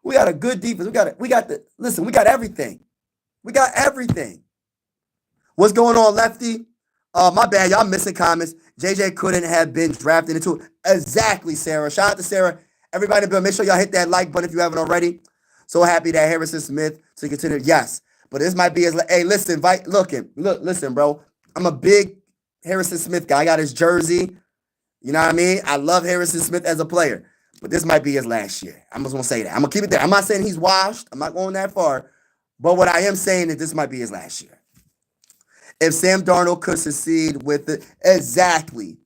We got a good defense. We got everything. We got everything. What's going on, Lefty? My bad, y'all missing comments. JJ couldn't have been drafted into it. Exactly, Sarah. Shout out to Sarah. Everybody, make sure y'all hit that like button if you haven't already. So happy that Harrison Smith to continue. Yes, but this might be his. Hey, listen, listen, bro. I'm a big Harrison Smith guy. I got his jersey. You know what I mean? I love Harrison Smith as a player, but this might be his last year. I'm just gonna say that. I'm gonna keep it there. I'm not saying he's washed. I'm not going that far, but what I am saying is this might be his last year. If Sam Darnold could succeed with it, exactly.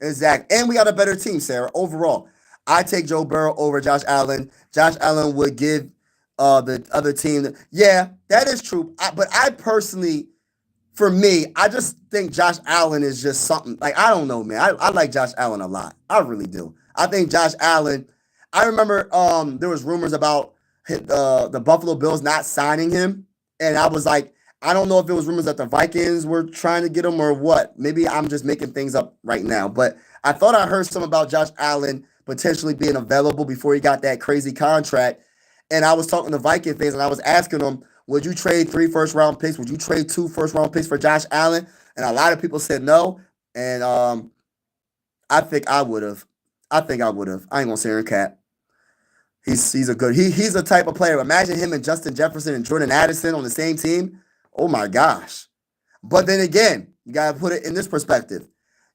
And we got a better team, Sarah. Overall, I take Joe Burrow over Josh Allen. Josh Allen would give the other team. Yeah, that is true. But I personally, for me, I just think Josh Allen is just something. Like, I don't know, man. I like Josh Allen a lot. I really do. I think Josh Allen. I remember there was rumors about the Buffalo Bills not signing him, and I was like, I don't know if it was rumors that the Vikings were trying to get him or what. Maybe I'm just making things up right now. But I thought I heard something about Josh Allen potentially being available before he got that crazy contract. And I was talking to Viking fans, and I was asking them, would you trade 3 first-round picks? Would you trade 2 first-round picks for Josh Allen? And a lot of people said no. And I think I would have. I ain't going to say in cap. He's a good – he's a type of player. Imagine him and Justin Jefferson and Jordan Addison on the same team. Oh my gosh. But then again, you got to put it in this perspective.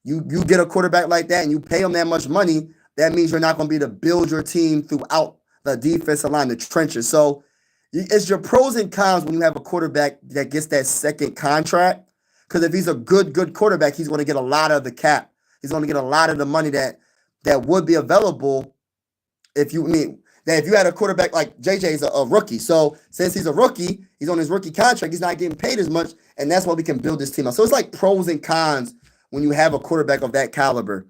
You get a quarterback like that and you pay him that much money, that means you're not going to be able to build your team throughout the defensive line, the trenches. So it's your pros and cons when you have a quarterback that gets that second contract. Because if he's a good quarterback, he's going to get a lot of the cap. He's going to get a lot of the money that would be available if you had a quarterback like JJ is a rookie. So since he's a rookie, he's on his rookie contract, he's not getting paid as much, and that's why we can build this team up. So it's like pros and cons when you have a quarterback of that caliber.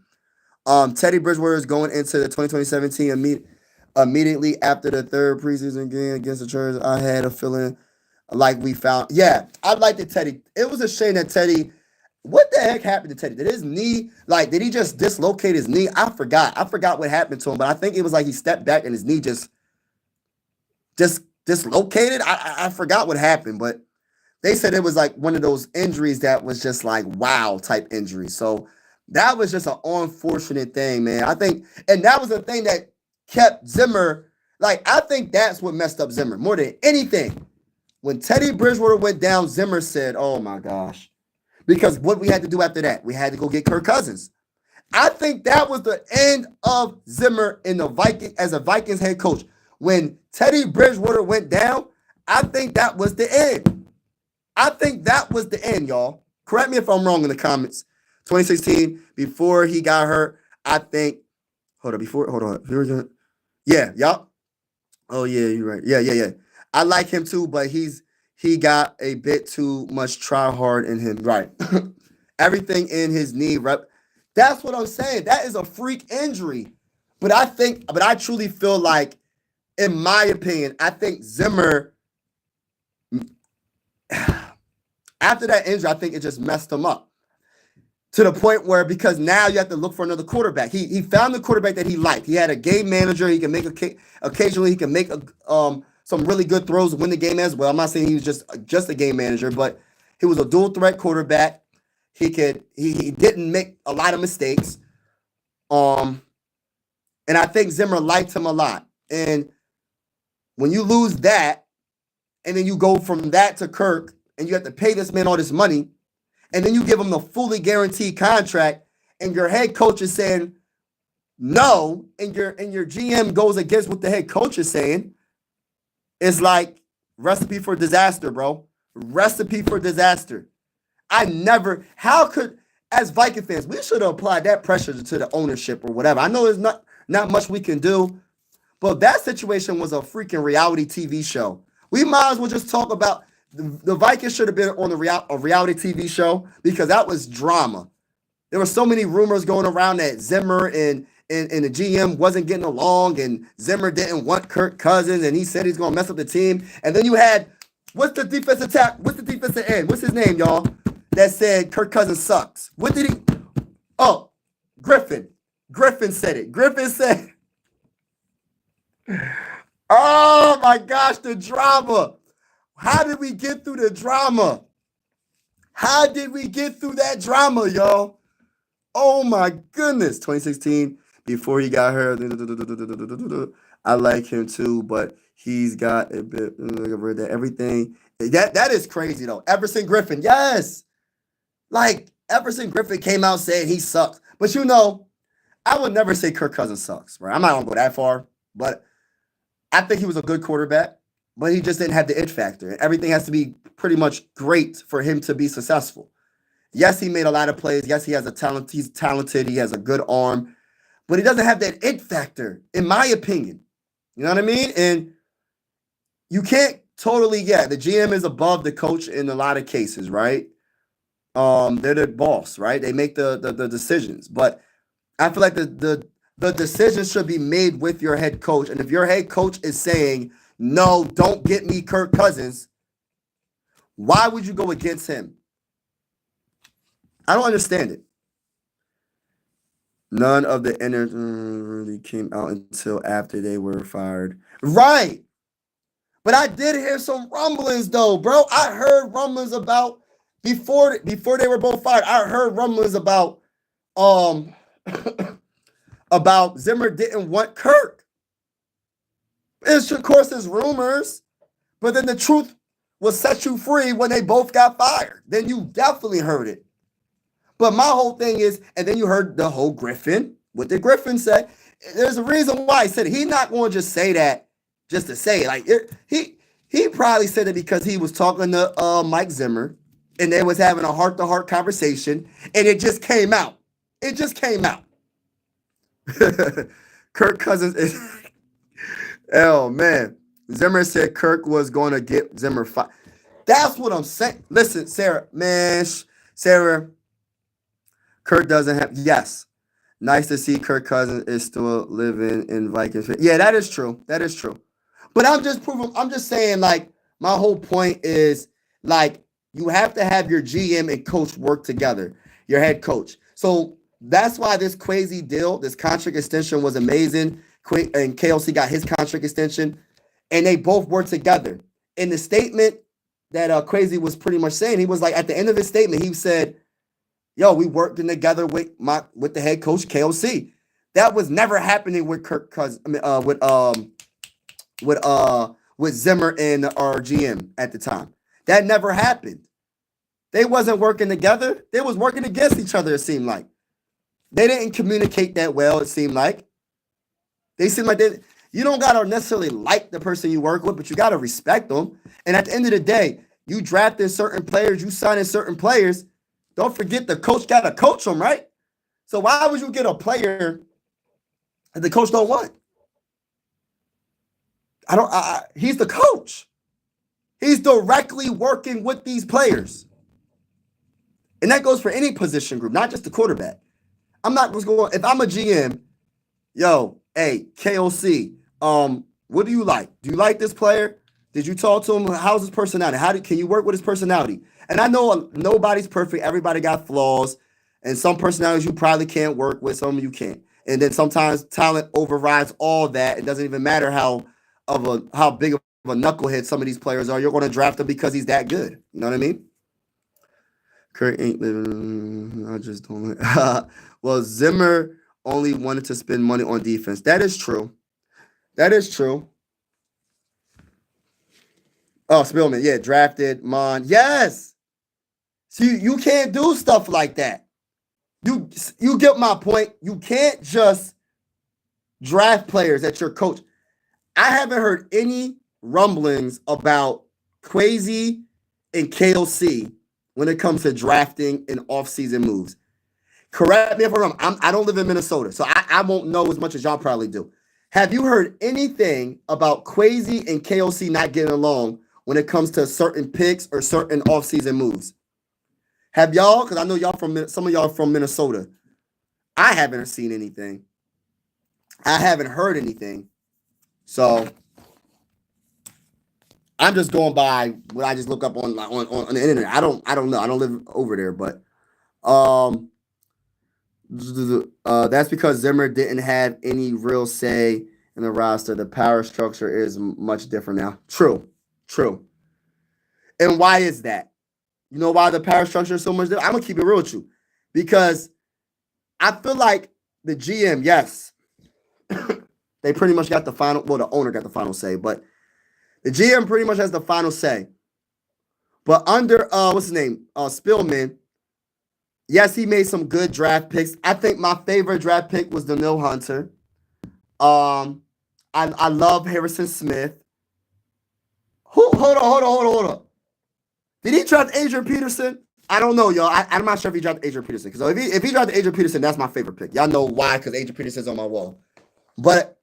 Teddy Bridgewater is going into the 2017 team immediately after the third preseason game against the Chargers. I had a feeling like we found. Yeah, I liked it, Teddy. It was a shame that Teddy. What the heck happened to Teddy? Did his knee, did he just dislocate his knee? I forgot what happened to him, but I think it was like he stepped back and his knee just dislocated. I forgot what happened, but they said it was like one of those injuries that was just like wow type injury. So that was just an unfortunate thing, man. I think, and that was the thing that kept Zimmer, I think that's what messed up Zimmer more than anything. When Teddy Bridgewater went down, Zimmer said, oh my gosh. Because what we had to do after that, we had to go get Kirk Cousins. I think that was the end of Zimmer in the Vikings as a Vikings head coach. When Teddy Bridgewater went down, I think that was the end. Y'all. Correct me if I'm wrong in the comments. 2016, before he got hurt, I think. Hold on. Yeah, y'all. Oh yeah, you're right. Yeah. I like him too, but he got a bit too much try hard in him. Right. Everything in his knee. That's what I'm saying. That is a freak injury. But I truly feel like, in my opinion, I think Zimmer, after that injury, I think it just messed him up. To the point where, because now you have to look for another quarterback. He found the quarterback that he liked. He had a game manager. He can make occasionally he can make some really good throws to win the game as well. I'm not saying he was just a game manager, but he was a dual threat quarterback. He didn't make a lot of mistakes. And I think Zimmer liked him a lot. And when you lose that, and then you go from that to Kirk, and you have to pay this man all this money, and then you give him the fully guaranteed contract, and your head coach is saying no, and your GM goes against what the head coach is saying, it's like recipe for disaster, bro. Recipe for disaster. How could, as Viking fans, we should have applied that pressure to the ownership or whatever. I know there's not much we can do, but that situation was a freaking reality TV show. We might as well just talk about the Vikings should have been on a reality TV show because that was drama. There were so many rumors going around that Zimmer and the GM wasn't getting along, and Zimmer didn't want Kirk Cousins, and he said he's going to mess up the team. And then you had, what's the defensive end? What's his name, y'all? That said Kirk Cousins sucks. What did he? Oh, Griffin. Griffin said it. Griffin said, oh my gosh, the drama. How did we get through the drama? How did we get through that drama, y'all? Oh my goodness. 2016, before he got hurt. I like him too, but he's got a bit of everything. That is crazy though. Everson Griffin, yes. Like Everson Griffin came out saying he sucks. But you know, I would never say Kirk Cousins sucks, right? I'm not gonna go that far, but I think he was a good quarterback, but he just didn't have the it factor. Everything has to be pretty much great for him to be successful. Yes, he made a lot of plays. Yes, he has a talent. He's talented. He has a good arm, but he doesn't have that it factor, in my opinion. You know what I mean? And you can't totally, the GM is above the coach in a lot of cases, right? They're the boss, right? They make the decisions, but I feel like the decisions should be made with your head coach. And if your head coach is saying, no, don't get me Kirk Cousins, why would you go against him? I don't understand it. None of the inners really came out until after they were fired. Right. But I did hear some rumblings though, bro. I heard rumblings about before they were both fired. I heard rumblings about about Zimmer didn't want Kirk. It's of course it's rumors, but then the truth will set you free when they both got fired. Then you definitely heard it. But my whole thing is, and then you heard the whole Griffin. What did Griffin say? There's a reason why he said it. He's not going to just say that just to say it. Like he probably said it because he was talking to Mike Zimmer, and they was having a heart-to-heart conversation, and it just came out. It just came out. Kirk Cousins is. Oh man, Zimmer said Kirk was going to get Zimmer fired. That's what I'm saying. Listen, Sarah, man, Sarah. Kirk doesn't have. Yes, nice to see Kirk Cousins is still living in Vikings. Yeah, that is true. That is true. But I'm just saying, like, my whole point is, like, you have to have your GM and coach work together, your head coach. So that's why this Kwesi deal, this contract extension was amazing. And KLC got his contract extension, and they both worked together. In the statement that Kwesi was pretty much saying, he was like, at the end of his statement, he said, yo, we worked together with the head coach KOC. That was never happening with Kirk Cousins. With Zimmer and our GM at the time. That never happened. They wasn't working together. They was working against each other. It seemed like they didn't communicate that well. It seemed like you don't gotta necessarily like the person you work with, but you gotta respect them. And at the end of the day, you drafted certain players, you signed certain players. Don't forget the coach got to coach them, right? So why would you get a player that the coach don't want? He's the coach. He's directly working with these players. And that goes for any position group, not just the quarterback. I'm not just going, if I'm a GM, yo, hey, KOC, what do you like? Do you like this player? Did you talk to him? How's his personality? Can you work with his personality? And I know nobody's perfect. Everybody got flaws. And some personalities you probably can't work with. Some you can't. And then sometimes talent overrides all that. It doesn't even matter how big of a knucklehead some of these players are. You're going to draft him because he's that good. You know what I mean? Kirk ain't living. I just don't. Well, Zimmer only wanted to spend money on defense. That is true. That is true. Oh, Spillman, yeah, drafted Mon. Yes. See, you can't do stuff like that. You get my point. You can't just draft players at your coach. I haven't heard any rumblings about Kwesi and KOC when it comes to drafting and offseason moves. Correct me if I'm wrong. I don't live in Minnesota, so I won't know as much as y'all probably do. Have you heard anything about Kwesi and KOC not getting along when it comes to certain picks or certain offseason moves? Have y'all? Because I know y'all from some of y'all from Minnesota. I haven't seen anything. I haven't heard anything. So I'm just going by what I just look up on the internet. I don't know. I don't live over there, but that's because Zimmer didn't have any real say in the roster. The power structure is much different now. True. And why is that? You know why the power structure is so much different? I'm gonna keep it real with you, because I feel like the GM, yes, they pretty much got the final. Well, the owner got the final say, but the GM pretty much has the final say. But under what's his name, Spillman, yes, he made some good draft picks. I think my favorite draft pick was Daniil Hunter. I love Harrison Smith. Hold on. Did he draft Adrian Peterson? I don't know, y'all. I'm not sure if he drafted Adrian Peterson. Because if he drafted Adrian Peterson, that's my favorite pick. Y'all know why, because Adrian Peterson's on my wall. But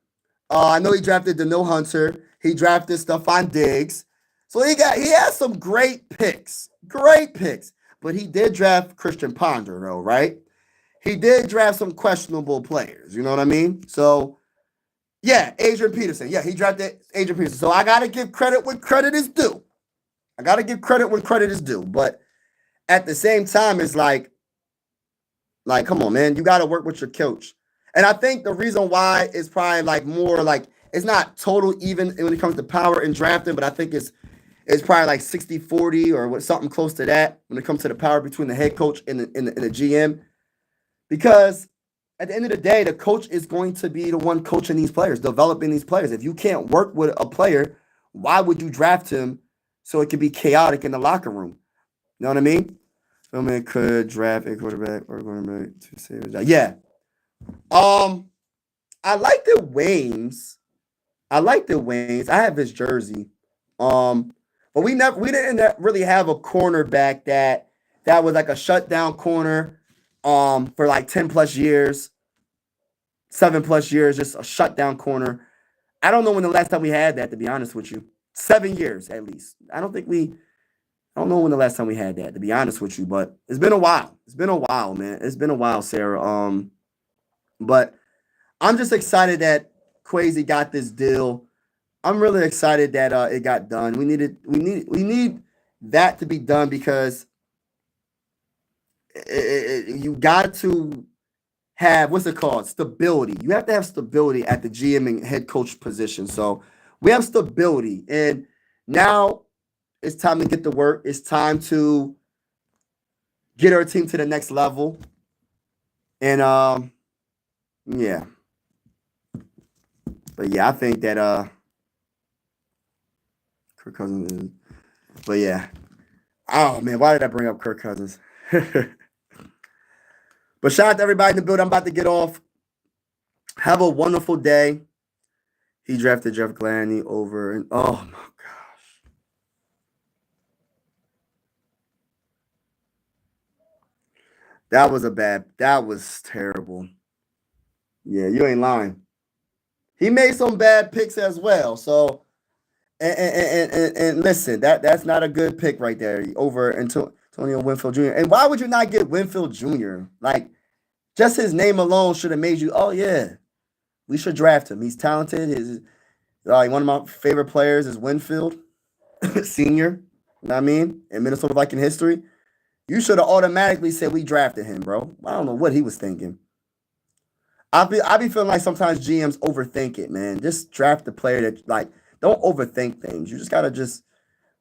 I know he drafted Daniil Hunter. He drafted Stephon Diggs. So he has some great picks. But he did draft Christian Ponder, though, right? He did draft some questionable players. You know what I mean? So, yeah, Adrian Peterson. Yeah, he drafted Adrian Peterson. So I got to give credit when credit is due. But at the same time, it's like, come on, man. You got to work with your coach. And I think the reason why is probably like more like, it's not total even when it comes to power and drafting, but I think it's probably like 60-40 or something close to that when it comes to the power between the head coach and the GM. Because at the end of the day, the coach is going to be the one coaching these players, developing these players. If you can't work with a player, why would you draft him so it can be chaotic in the locker room? You know what I mean? Spillman could draft a quarterback or quarterback to save his job. Yeah. I like the Waynes. I have his jersey. But we didn't really have a cornerback that was like a shutdown corner for like 10 plus years, 7 plus years, just a shutdown corner. I don't know when the last time we had that, to be honest with you. 7 years at least. I don't know when the last time we had that, to be honest with you, but it's been a while. Man. It's been a while, Sarah. But I'm just excited that Kwesi got this deal. I'm really excited that it got done. We need that to be done because you got to have, what's it called? Stability. You have to have stability at the GM and head coach position. So we have stability, and now it's time to get to work. It's time to get our team to the next level. And yeah. But yeah, I think that Kirk Cousins is, but yeah. Oh man, why did I bring up Kirk Cousins? But shout out to everybody in the building. I'm about to get off. Have a wonderful day. He drafted Jeff Gladney over, and oh my gosh. That was terrible. Yeah, you ain't lying. He made some bad picks as well. So, and listen, that's not a good pick right there over Antonio Winfield Jr. And why would you not get Winfield Jr.? Like, just his name alone should have made you, oh yeah, we should draft him. He's talented. One of my favorite players is Winfield Senior. You know what I mean? In Minnesota Viking history. You should have automatically said we drafted him, bro. I don't know what he was thinking. I be feeling like sometimes GMs overthink it, man. Just draft the player that, like, don't overthink things. You just gotta just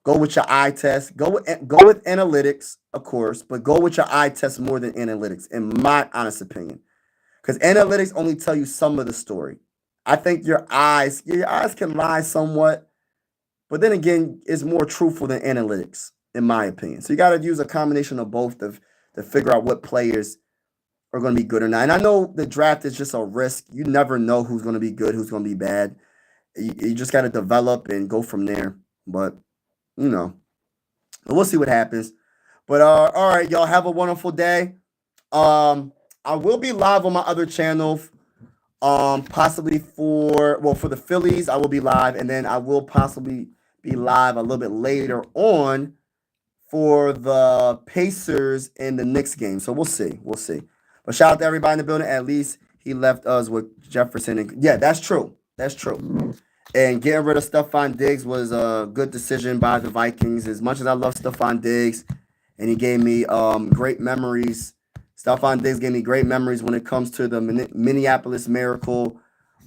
go with your eye test. Go with analytics, of course, but go with your eye test more than analytics, in my honest opinion. Because analytics only tell you some of the story. I think your eyes can lie somewhat, but then again, it's more truthful than analytics, in my opinion. So you got to use a combination of both to figure out what players are going to be good or not. And I know the draft is just a risk. You never know who's going to be good, who's going to be bad. You just got to develop and go from there. But, you know, we'll see what happens. But all right, y'all have a wonderful day. I will be live on my other channel. Possibly for the Phillies, I will be live, and then I will possibly be live a little bit later on for the Pacers and the Knicks game. So we'll see. We'll see. But shout out to everybody in the building. At least he left us with Jefferson. And yeah, that's true. That's true. And getting rid of Stephon Diggs was a good decision by the Vikings. As much as I love Stephon Diggs, and he gave me great memories. Stephon Diggs gave me great memories when it comes to the Minneapolis Miracle.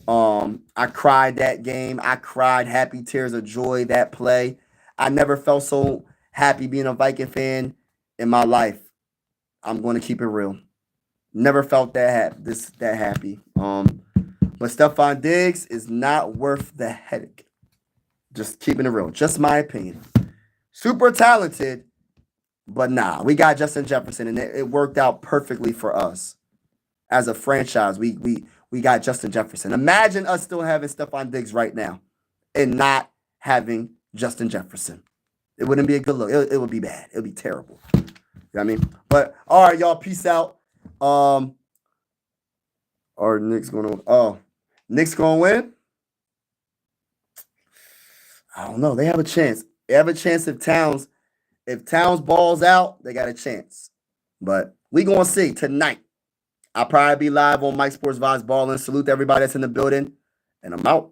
I cried that game. I cried happy tears of joy that play. I never felt so happy being a Viking fan in my life. I'm going to keep it real. Never felt that happy. But Stephon Diggs is not worth the headache. Just keeping it real. Just my opinion. Super talented, but nah. We got Justin Jefferson, and it worked out perfectly for us as a franchise. We got Justin Jefferson. Imagine us still having Stephon Diggs right now and not having Justin Jefferson. It wouldn't be a good look. It would be bad. It would be terrible. You know what I mean? But all right, y'all. Peace out. Are Knicks going to? Oh, Knicks going to win? I don't know. They have a chance. They have a chance if Towns balls out, they got a chance. But we going to see tonight. I'll probably be live on Mike Sports Vibes Ballin'. Salute to everybody that's in the building, and I'm out.